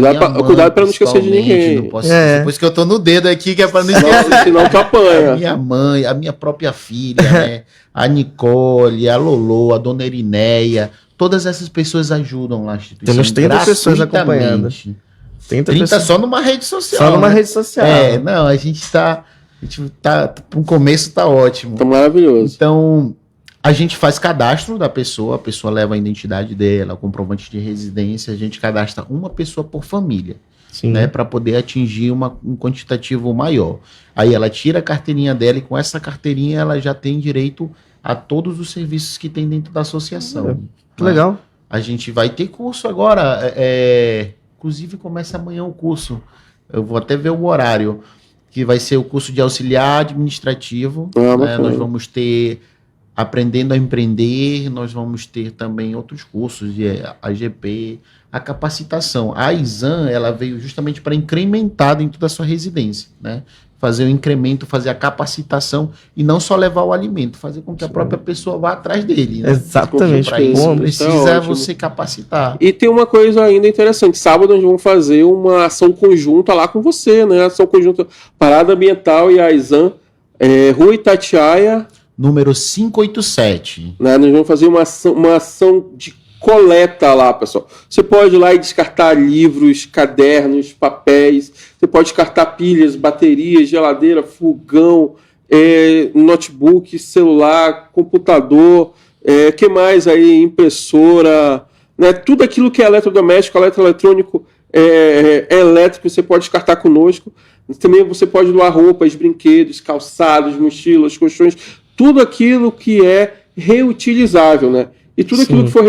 cuidado pra não esquecer de ninguém. Não posso esquecer. Depois que eu tô no dedo aqui, que é pra não esquecer. Senão tu apanha. A minha mãe, a minha própria filha, né? A Nicole, a Lolo, a Dona Erineia. Todas essas pessoas ajudam lá a instituição. Temos 30 pessoas acompanhando. 30 só numa rede social. Só numa rede social. Não, a gente tá... No começo tá ótimo. Tá maravilhoso. Então, a gente faz cadastro da pessoa, a pessoa leva a identidade dela, comprovante de residência, a gente cadastra uma pessoa por família, né, para poder atingir um quantitativo maior. Aí ela tira a carteirinha dela e com essa carteirinha ela já tem direito a todos os serviços que tem dentro da associação. Que legal. A gente vai ter curso agora, inclusive começa amanhã o curso, eu vou até ver o horário, que vai ser o curso de auxiliar administrativo, né? Nós vamos ter Aprendendo a Empreender, nós vamos ter também outros cursos de AGP, a capacitação. A ISAN, ela veio justamente para incrementar dentro da sua residência, né? Fazer o incremento, fazer a capacitação e não só levar o alimento, fazer com que a própria pessoa vá atrás dele, né? Exatamente. Para isso precisa você capacitar. E tem uma coisa ainda interessante. Sábado nós vamos fazer uma ação conjunta lá com você, né? Ação conjunta Parada Ambiental e a ISAN, Rua Itatiaia, número 587. Né? Nós vamos fazer uma ação de coleta lá, pessoal. Você pode ir lá e descartar livros, cadernos, papéis. Você pode descartar pilhas, baterias, geladeira, fogão, notebook, celular, computador, que mais aí? Impressora, né? Tudo aquilo que é eletrodoméstico, eletroeletrônico, elétrico, você pode descartar conosco. Também você pode doar roupas, brinquedos, calçados, mochilas, colchões, tudo aquilo que é reutilizável, né? E tudo aquilo que for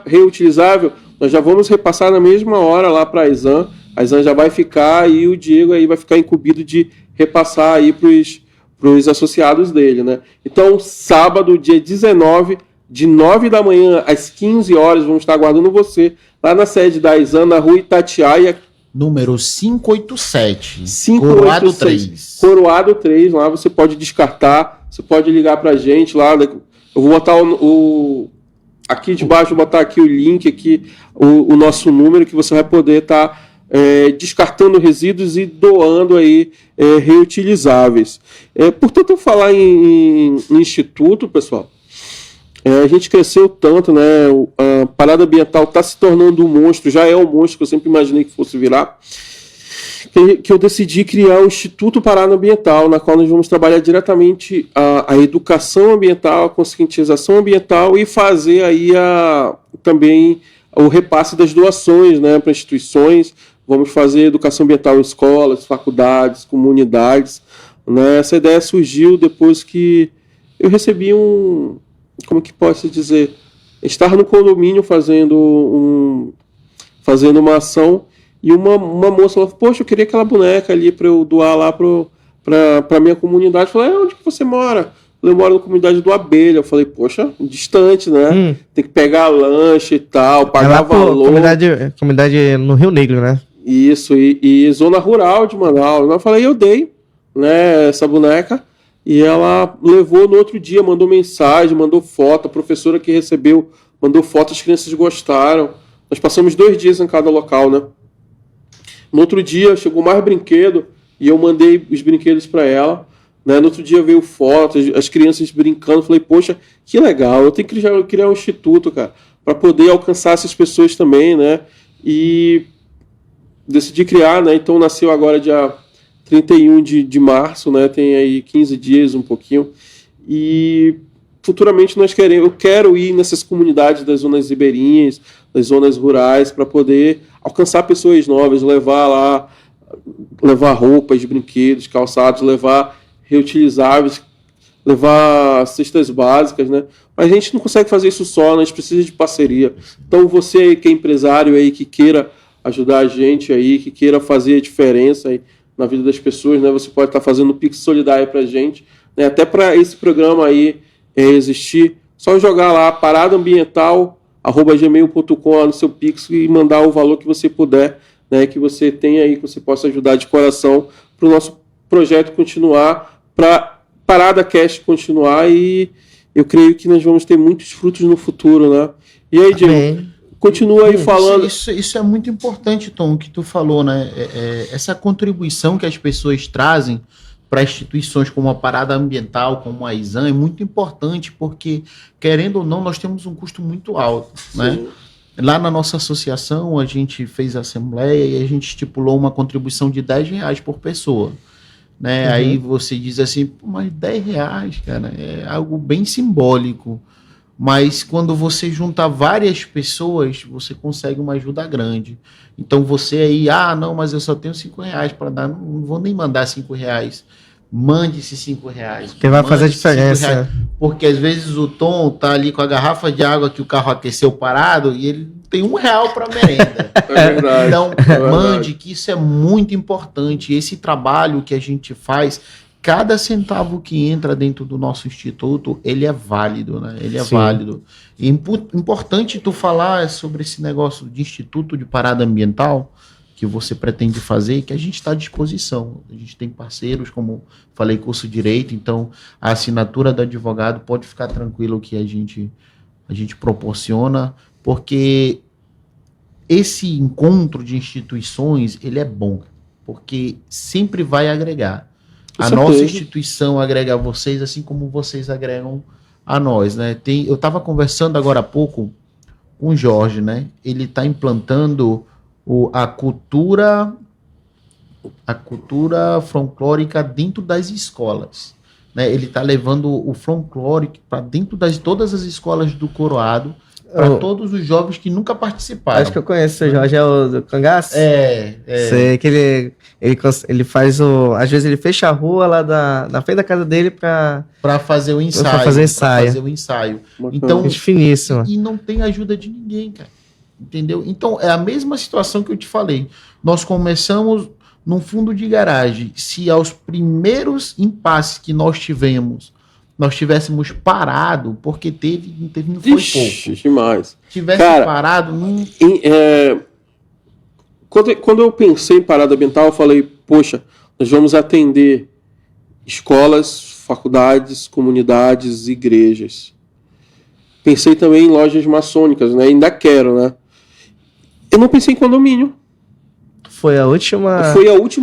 reutilizável, nós já vamos repassar na mesma hora lá para a ISAN. A ISAN já vai ficar e o Diego aí vai ficar incumbido de repassar aí para os associados dele, né? Então, sábado, dia 19, de 9 da manhã às 15 horas, vamos estar aguardando você lá na sede da ISAN, na Rua Itatiaia, número 587. Coroado 3. Coroado 3, lá você pode descartar, você pode ligar pra gente lá. Eu vou botar aqui de baixo, vou botar aqui o link, aqui, o nosso número, que você vai poder estar descartando resíduos e doando aí reutilizáveis. Portanto, eu falar em instituto, pessoal, a gente cresceu tanto, né? A parada ambiental está se tornando um monstro, já é um monstro que eu sempre imaginei que fosse virar, que eu decidi criar o Instituto Parada Ambiental, na qual nós vamos trabalhar diretamente a educação ambiental, a conscientização ambiental e fazer aí também o repasse das doações, né, para instituições. Vamos fazer educação ambiental em escolas, faculdades, comunidades, né? Essa ideia surgiu depois que eu recebi como que posso dizer, estar no condomínio fazendo uma ação, e uma moça falou, poxa, eu queria aquela boneca ali para eu doar lá para minha comunidade. Eu falei, onde que você mora? Eu moro na comunidade do Abelha. Eu falei, poxa, distante, né? Tem que pegar lanche e tal, pagar valor. Comunidade no Rio Negro, né? Isso, e zona rural de Manaus. Eu falei, eu dei, né, essa boneca, e ela levou no outro dia, mandou mensagem, mandou foto, a professora que recebeu mandou foto, as crianças gostaram. Nós passamos 2 dias em cada local, né? No outro dia chegou mais brinquedo, e eu mandei os brinquedos para ela. Né? No outro dia veio fotos, as crianças brincando. Falei, poxa, que legal, eu tenho que criar um instituto, cara, para poder alcançar essas pessoas também, né? E decidi criar, né? Então nasceu agora dia 31 de março, né? Tem aí 15 dias, um pouquinho. E futuramente eu quero ir nessas comunidades das zonas ribeirinhas, das zonas rurais, para poder alcançar pessoas novas, levar roupas, brinquedos, calçados, levar reutilizáveis, levar cestas básicas, né? Mas a gente não consegue fazer isso só, né? A gente precisa de parceria. Então você que é empresário aí, que queira ajudar a gente aí, que queira fazer a diferença aí na vida das pessoas, né? Você pode estar fazendo o Pix Solidário pra gente, né? Até para esse programa aí existir, só jogar lá paradaambiental@gmail.com no seu Pix e mandar o valor que você puder, né? Que você tenha aí, que você possa ajudar de coração para o nosso projeto continuar, para Parada Cast continuar, e eu creio que nós vamos ter muitos frutos no futuro, né? E aí, Diego, continua aí falando. Isso é muito importante, Tom, o que tu falou, né? Essa contribuição que as pessoas trazem para instituições como a Parada Ambiental, como a ISAM, é muito importante, porque, querendo ou não, nós temos um custo muito alto, né? Lá na nossa associação, a gente fez a assembleia e a gente estipulou uma contribuição de R$10 por pessoa. Né? Aí você diz assim, mas R$10, cara, é algo bem simbólico, mas quando você junta várias pessoas, você consegue uma ajuda grande. Então você aí, não, mas eu só tenho R$5 para dar, não vou nem mandar R$5, mande esses R$5. Que vai fazer a diferença. Porque às vezes o Tom tá ali com a garrafa de água que o carro aqueceu parado e ele tem R$1 para merenda. É verdade. Então, mande, que isso é muito importante. Esse trabalho que a gente faz, cada centavo que entra dentro do nosso instituto, ele é válido, né? Ele é válido. E importante tu falar sobre esse negócio de Instituto de Parada Ambiental que você pretende fazer, que a gente está à disposição. A gente tem parceiros, como falei, curso Direito, então a assinatura do advogado pode ficar tranquilo que a gente proporciona, porque esse encontro de instituições, ele é bom, porque sempre vai agregar. A nossa instituição agrega a vocês, assim como vocês agregam a nós, né? Eu estava conversando agora há pouco com o Jorge, né? Ele está implantando a cultura folclórica dentro das escolas, né? Ele está levando o folclore para dentro de todas as escolas do Coroado, para todos os jovens que nunca participaram. Acho que eu conheço o Jorge, é o do Cangaço? Sei que ele faz às vezes ele fecha a rua lá na frente da casa dele para fazer o ensaio. Para fazer o ensaio. Então, finíssimo. E não tem ajuda de ninguém, cara. Entendeu? Então, é a mesma situação que eu te falei. Nós começamos num fundo de garagem. Se aos primeiros impasses que nós tivéssemos parado, porque não foi pouco. Demais. Tivesse parado, não... Quando eu pensei em Parada Ambiental, eu falei, poxa, nós vamos atender escolas, faculdades, comunidades, igrejas. Pensei também em lojas maçônicas, né? Ainda quero, né? Eu não pensei em condomínio. Foi a última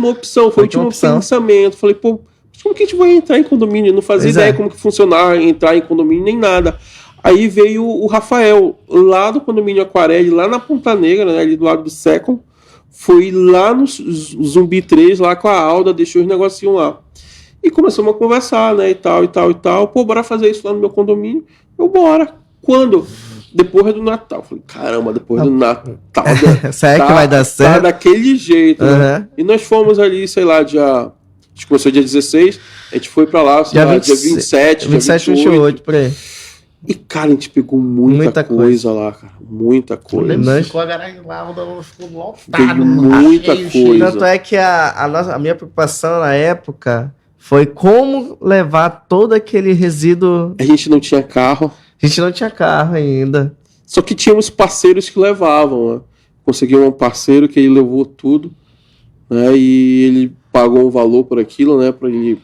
opção, foi o último pensamento. Falei, pô, como que a gente vai entrar em condomínio? Eu não fazia ideia como que funcionava entrar em condomínio, nem nada. Aí veio o Rafael, lá do condomínio Aquarelli, lá na Ponta Negra, né, ali do lado do Second. Fui lá no Zumbi 3, lá com a Alda, deixou os negocinhos lá. E começamos a conversar, né, e tal. Pô, bora fazer isso lá no meu condomínio? Bora. Quando? Depois do Natal. Falei, caramba, depois do Natal. Será que vai dar certo? Tá daquele jeito, né? E nós fomos ali, sei lá, dia gente começou dia 16, a gente foi pra lá, dia 27, 27, dia 28, por aí. E, cara, a gente pegou muita coisa lá, cara. Muita coisa. Ficou a garagem lá, ficou lotado. Veio muita coisa. Tanto é que a minha preocupação na época foi como levar todo aquele resíduo. A gente não tinha carro. A gente não tinha carro ainda. Só que tínhamos parceiros que levavam, né? Consegui um parceiro que ele levou tudo, né? E ele pagou um valor por aquilo, né? Para ele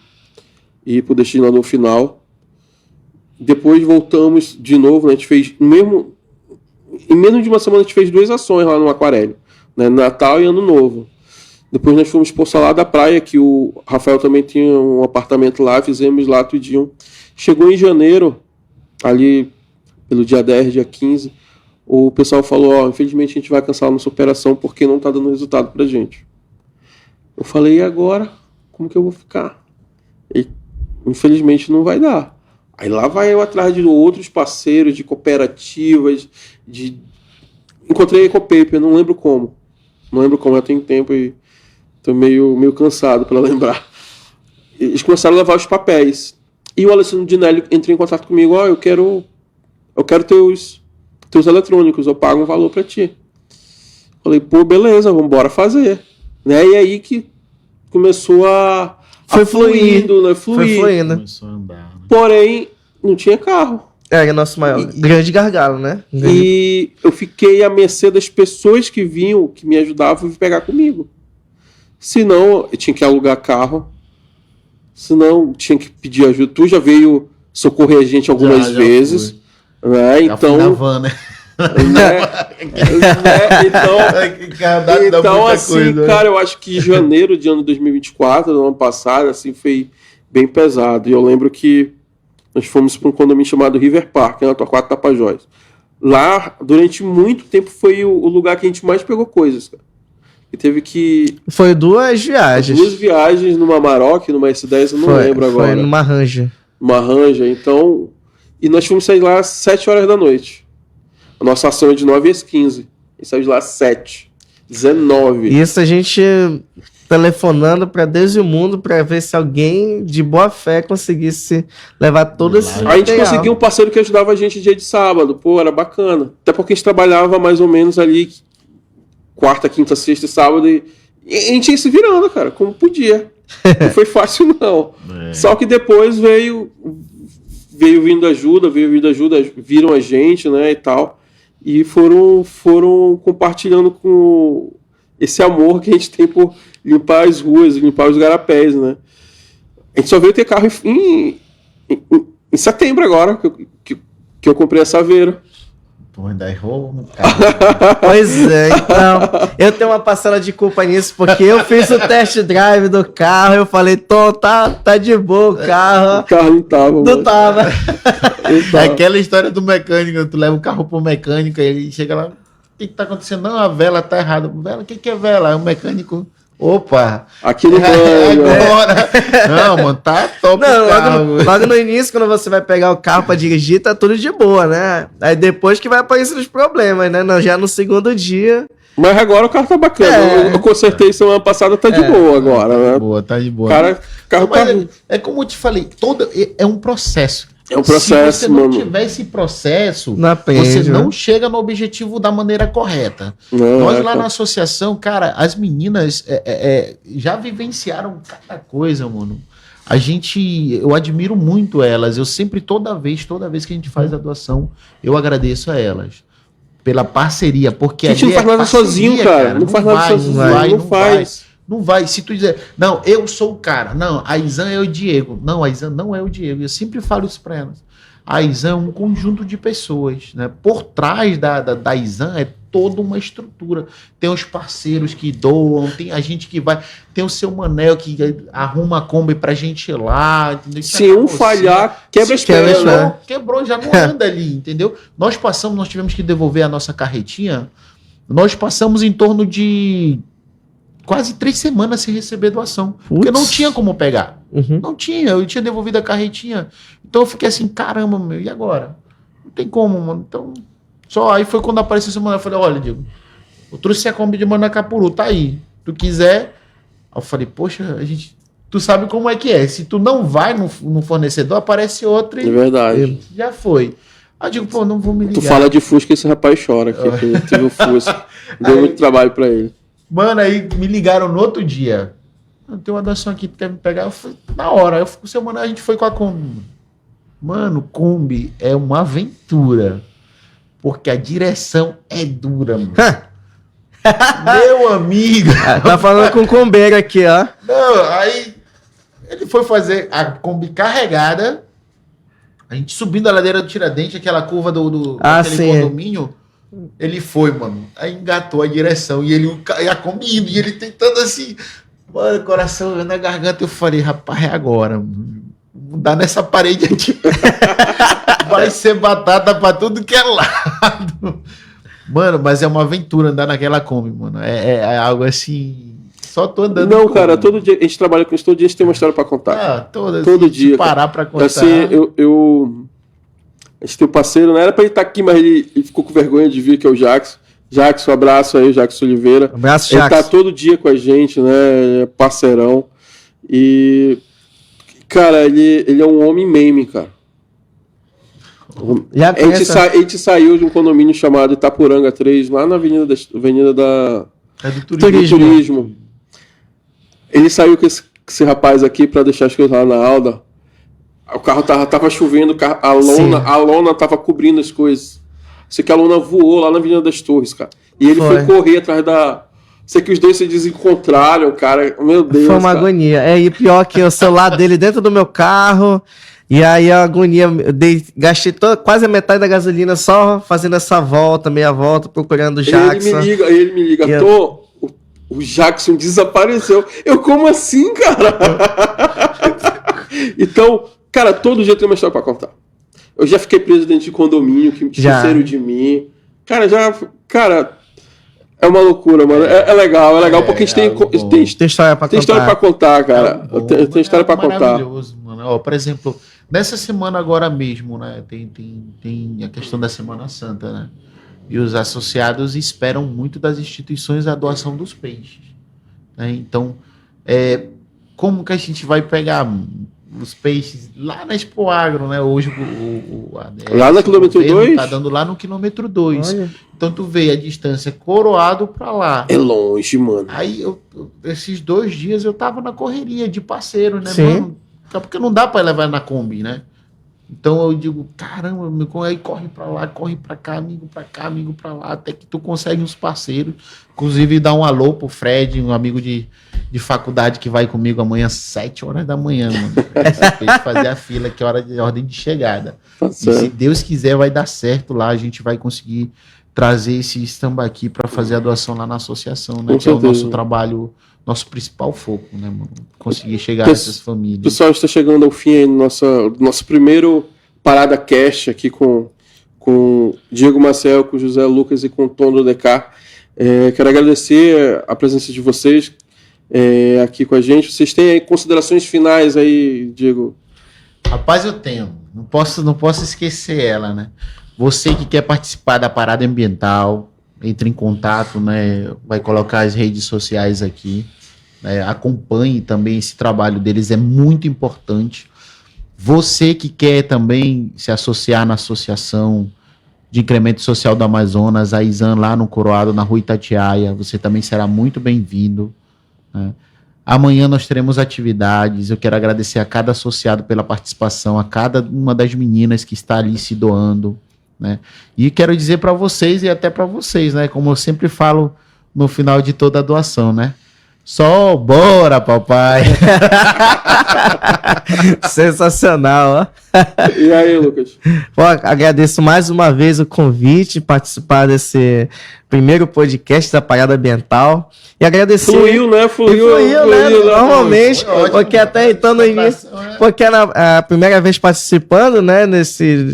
ir pro destinador final. Depois voltamos de novo, né? A gente fez em menos de uma semana a gente fez 2 ações lá no Aquarélio, né? Natal e Ano Novo. Depois nós fomos por Salada da Praia, que o Rafael também tinha um apartamento lá, fizemos lá tudinho. Chegou em janeiro, ali pelo dia 10, dia 15, o pessoal falou, infelizmente a gente vai cancelar a nossa operação porque não está dando resultado pra gente. Eu falei, e agora? Como que eu vou ficar? E, infelizmente não vai dar. Aí lá vai eu atrás de outros parceiros, de cooperativas, encontrei a EcoPaper, não lembro como, já tem tempo e tô meio cansado para lembrar. Eles começaram a levar os papéis. E o Alessandro Dinelli entrou em contato comigo, eu quero teus eletrônicos, eu pago um valor para ti. Falei, pô, beleza, vamos embora fazer. Né? E aí que começou a fluindo, né? Foi fluindo. Começou a andar, né? Porém, não tinha carro. Era nosso maior, grande gargalo, né? E eu fiquei à mercê das pessoas que vinham, que me ajudavam a pegar comigo. Senão, eu tinha que alugar carro. Senão, tinha que pedir ajuda. Tu já veio socorrer a gente algumas vezes. Né? Então, na van, né? Então assim, cara, eu acho que janeiro de ano 2024, do ano passado, assim, foi bem pesado. E eu lembro que nós fomos para um condomínio chamado River Park, na Torquato Tapajós. Lá, durante muito tempo, foi o lugar que a gente mais pegou coisas, cara. E teve que... Foi 2 viagens. 2 viagens numa Maroc, numa S10, eu não lembro agora. Foi numa Ranger. Uma Ranger, então... E nós fomos sair lá às 7 horas da noite. A nossa ação é de 9 às 15. E saiu de lá às 7. 19. Isso a gente telefonando para Deus e o mundo para ver se alguém de boa fé conseguisse levar todo esse material. A gente conseguiu um parceiro que ajudava a gente dia de sábado. Pô, era bacana. Até porque a gente trabalhava mais ou menos ali quarta, quinta, sexta e sábado. E a gente ia se virando, cara, como podia. Não foi fácil, não. Só que depois veio vindo ajuda, viram a gente, né, e tal. E foram compartilhando com esse amor que a gente tem por limpar as ruas, limpar os garapés, né? A gente só veio ter carro em setembro agora, que eu comprei a Saveiro. Pô, ainda errou no carro. Pois é, então, eu tenho uma parcela de culpa nisso, porque eu fiz o test drive do carro, eu falei, Tom, tá de boa o carro. O carro não tava. Não tava. É aquela história do mecânico, tu leva o carro pro mecânico, ele chega lá, o que tá acontecendo? Não, a vela tá errada. Vela, o que é vela? É um mecânico... Opa! Aqui no banho. Agora! Não, mano, tá top não, o carro. logo no início, quando você vai pegar o carro pra dirigir, tá tudo de boa, né? Aí depois que vai aparecendo os problemas, né? Já no segundo dia... Mas agora o carro tá bacana. Eu consertei semana passada, tá de boa agora, né? Tá de boa. Carro tá... É como eu te falei, é um processo. É um processo, se você não tiver esse processo, você não chega no objetivo da maneira correta. Nós lá na associação, cara, as meninas já vivenciaram cada coisa, mano. Eu admiro muito elas. Eu sempre, toda vez que a gente faz a doação, eu agradeço a elas. Pela parceria, porque a gente não faz nada sozinho, cara. Não faz nada sozinho. Não vai. Se tu dizer, não, eu sou o cara. Não, a Izan é o Diego. Não, a Izan não é o Diego. Eu sempre falo isso pra elas. A Izan é um conjunto de pessoas, né? Por trás da Izan é toda uma estrutura. Tem os parceiros que doam, tem a gente que vai... Tem o seu Manel que arruma a Kombi pra gente ir lá. Entendeu? Se um falhar, quebra as pernas. Quebrou, já não anda ali, entendeu? Nós tivemos que devolver a nossa carretinha. Nós passamos em torno de... quase 3 semanas sem receber doação. Porque não tinha como pegar. Não tinha. Eu tinha devolvido a carretinha. Então eu fiquei assim, caramba, meu, e agora? Não tem como, mano. Então, só aí foi quando apareceu essa semana. Eu falei, olha, Diego, eu trouxe a Kombi de Manacapuru, tá aí. Tu quiser... Aí eu falei, poxa, a gente tu sabe como é que é. Se tu não vai no fornecedor, aparece outro e É verdade. já foi. Aí eu digo, pô, não vou me ligar. Tu fala de Fusca e esse rapaz chora aqui, que ele teve um Fusca. Deu muito trabalho pra ele. Mano, aí me ligaram no outro dia. Tem uma doação aqui, tu quer me pegar? Eu fui na hora. Eu fui com o seu mano, a gente foi com a Kombi. Mano, Kombi é uma aventura. Porque a direção é dura, mano. Meu amigo. Tá falando com o combeiro aqui, ó. Não, aí ele foi fazer a Kombi carregada. A gente subindo a ladeira do Tiradentes, aquela curva daquele condomínio. Ele foi, mano. Aí engatou a direção e a Kombi indo, e ele tentando assim. Mano, coração na garganta. Eu falei, rapaz, é agora. Mano. Não dá nessa parede aqui. Vai ser batata pra tudo que é lado. Mano, mas é uma aventura andar naquela Kombi, mano. É algo assim. Só tô andando. Não, cara, todo dia a gente trabalha com isso, todo dia a gente tem uma história pra contar. Todo dia. Parar pra contar. Assim, a gente tem um parceiro, não era pra ele estar aqui, mas ele ficou com vergonha de vir, que é o Jackson. Jackson, um abraço aí, o Jackson Oliveira. Abraço, Jackson. Ele tá todo dia com a gente, né? É parceirão. E, cara, ele é um homem meme, cara. A gente saiu de um condomínio chamado Itapuranga 3, lá na Avenida do Turismo. Ele saiu com esse rapaz aqui pra deixar as coisas lá na Alda. O carro tava chovendo, a lona tava cobrindo as coisas. Sei que a lona voou lá na Avenida das Torres, cara. E ele foi correr atrás da... Sei que os dois se desencontraram, cara. Meu Deus, foi uma agonia. E pior que o celular dele dentro do meu carro... E aí a agonia, gastei quase a metade da gasolina só fazendo essa volta, meia volta, procurando o Jackson. Ele me liga, o Jackson desapareceu. Eu, como assim, cara? Então, cara, todo dia tem uma história pra contar. Eu já fiquei preso dentro de condomínio, que esqueceram de mim. Cara, é uma loucura, mano. É legal, porque a gente tem história pra contar. Tem história pra contar, cara. Tem história pra contar. Maravilhoso, mano. Ó, por exemplo, nessa semana agora mesmo, né? Tem a questão da Semana Santa, né? E os associados esperam muito das instituições a doação dos peixes. Né? Então, como que a gente vai pegar os peixes lá na Expo Agro, né? Hoje lá no quilômetro 2? Tá dando lá no quilômetro 2. Então tu vê a distância Coroado pra lá. É longe, mano. Aí esses 2 dias eu tava na correria de parceiro, né, Sim. mano? Porque não dá pra levar na Kombi, né? Então eu digo, caramba, aí corre pra lá, corre pra cá, amigo pra lá, até que tu consegue uns parceiros. Inclusive dá um alô pro Fred, um amigo de faculdade que vai comigo amanhã às 7 horas da manhã, mano. Pra fazer a fila, que é hora de ordem de chegada. E se Deus quiser vai dar certo lá, a gente vai conseguir trazer esse tambaqui para fazer a doação lá na associação, né? Que é o nosso trabalho, nosso principal foco, né, mano? Conseguir chegar a essas famílias. Pessoal, está chegando ao fim aí nosso primeiro Parada Cast aqui com Diego Maciel, com José Lucas e com o Tom do DK. Quero agradecer a presença de vocês aqui com a gente. Vocês têm aí considerações finais aí, Diego? Rapaz, eu tenho. Não posso esquecer ela, né? Você que quer participar da Parada Ambiental, entre em contato, né? Vai colocar as redes sociais aqui. Acompanhe também esse trabalho deles, é muito importante. Você que quer também se associar na Associação de Incremento Social do Amazonas, a ISAN lá no Coroado, na Rua Itatiaia, você também será muito bem-vindo, né? Amanhã nós teremos atividades. Eu quero agradecer a cada associado pela participação, a cada uma das meninas que está ali se doando, né? E quero dizer para vocês e até para vocês, né? Como eu sempre falo no final de toda a doação, né? Só bora, papai! Sensacional, ó. E aí, Lucas? Pô, agradeço mais uma vez o convite, participar desse primeiro podcast da Parada Ambiental. E agradecer... Fluiu, né? Normalmente, ótimo, porque até então no início... Porque era a primeira vez participando, né,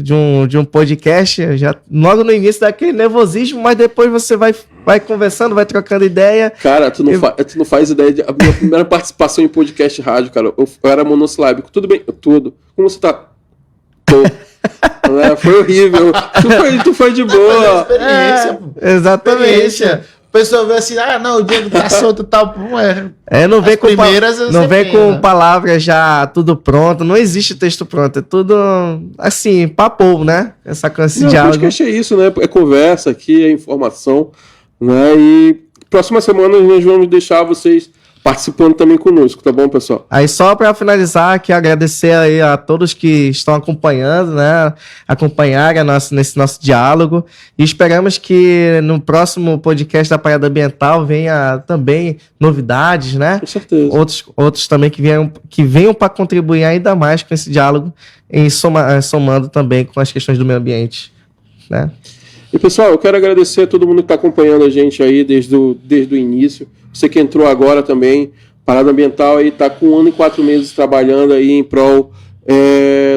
de um podcast, logo no início daquele nervosismo, mas depois você vai conversando, vai trocando ideia. Cara, tu não faz ideia a minha primeira participação em podcast rádio, cara. Eu era monossilábico. Tudo bem? Tudo. Como você tá? Foi horrível. Tu foi de boa. Experiência, exatamente. pessoa vê assim, não, o Diego tá solto e tal. Não vem com, não vem com né? palavras já tudo pronto, não existe texto pronto, é tudo assim, papo, né? Essa canção de diálogo. O podcast é isso, né? É conversa aqui, é informação, né? E próxima semana nós vamos deixar vocês participando também conosco, tá bom, pessoal? Aí só para finalizar, aqui agradecer aí a todos que estão acompanhando, né? Acompanharem nesse nosso diálogo. E esperamos que no próximo podcast da Parada Ambiental venha também novidades, né? Com certeza. Outros também que venham para contribuir ainda mais com esse diálogo e somando também com as questões do meio ambiente, né? E pessoal, eu quero agradecer a todo mundo que está acompanhando a gente aí desde o início. Você que entrou agora também, Parada Ambiental aí está com 1 ano e 4 meses trabalhando aí em prol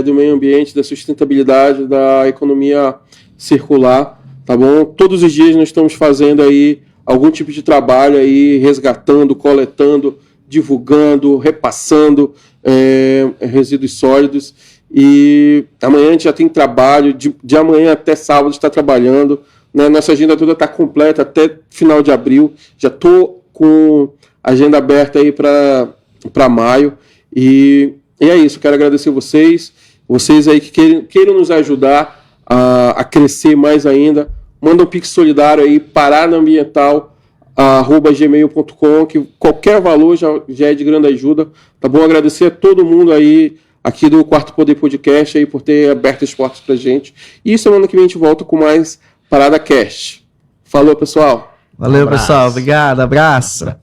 do meio ambiente, da sustentabilidade, da economia circular, tá bom? Todos os dias nós estamos fazendo aí algum tipo de trabalho aí, resgatando, coletando, divulgando, repassando resíduos sólidos. E amanhã a gente já tem trabalho, de amanhã até sábado está trabalhando, né? Nossa agenda toda está completa até final de abril, já estou com a agenda aberta aí para maio, e é isso, quero agradecer vocês aí que queiram nos ajudar a crescer mais ainda, manda um pix solidário aí, paradaambiental@gmail.com, que qualquer valor já é de grande ajuda, tá bom? Agradecer a todo mundo aí aqui do Quarto Poder Podcast aí por ter aberto as portas pra gente. E semana que vem a gente volta com mais Parada Cast. Falou, pessoal. Valeu, pessoal. Obrigado. Abraço.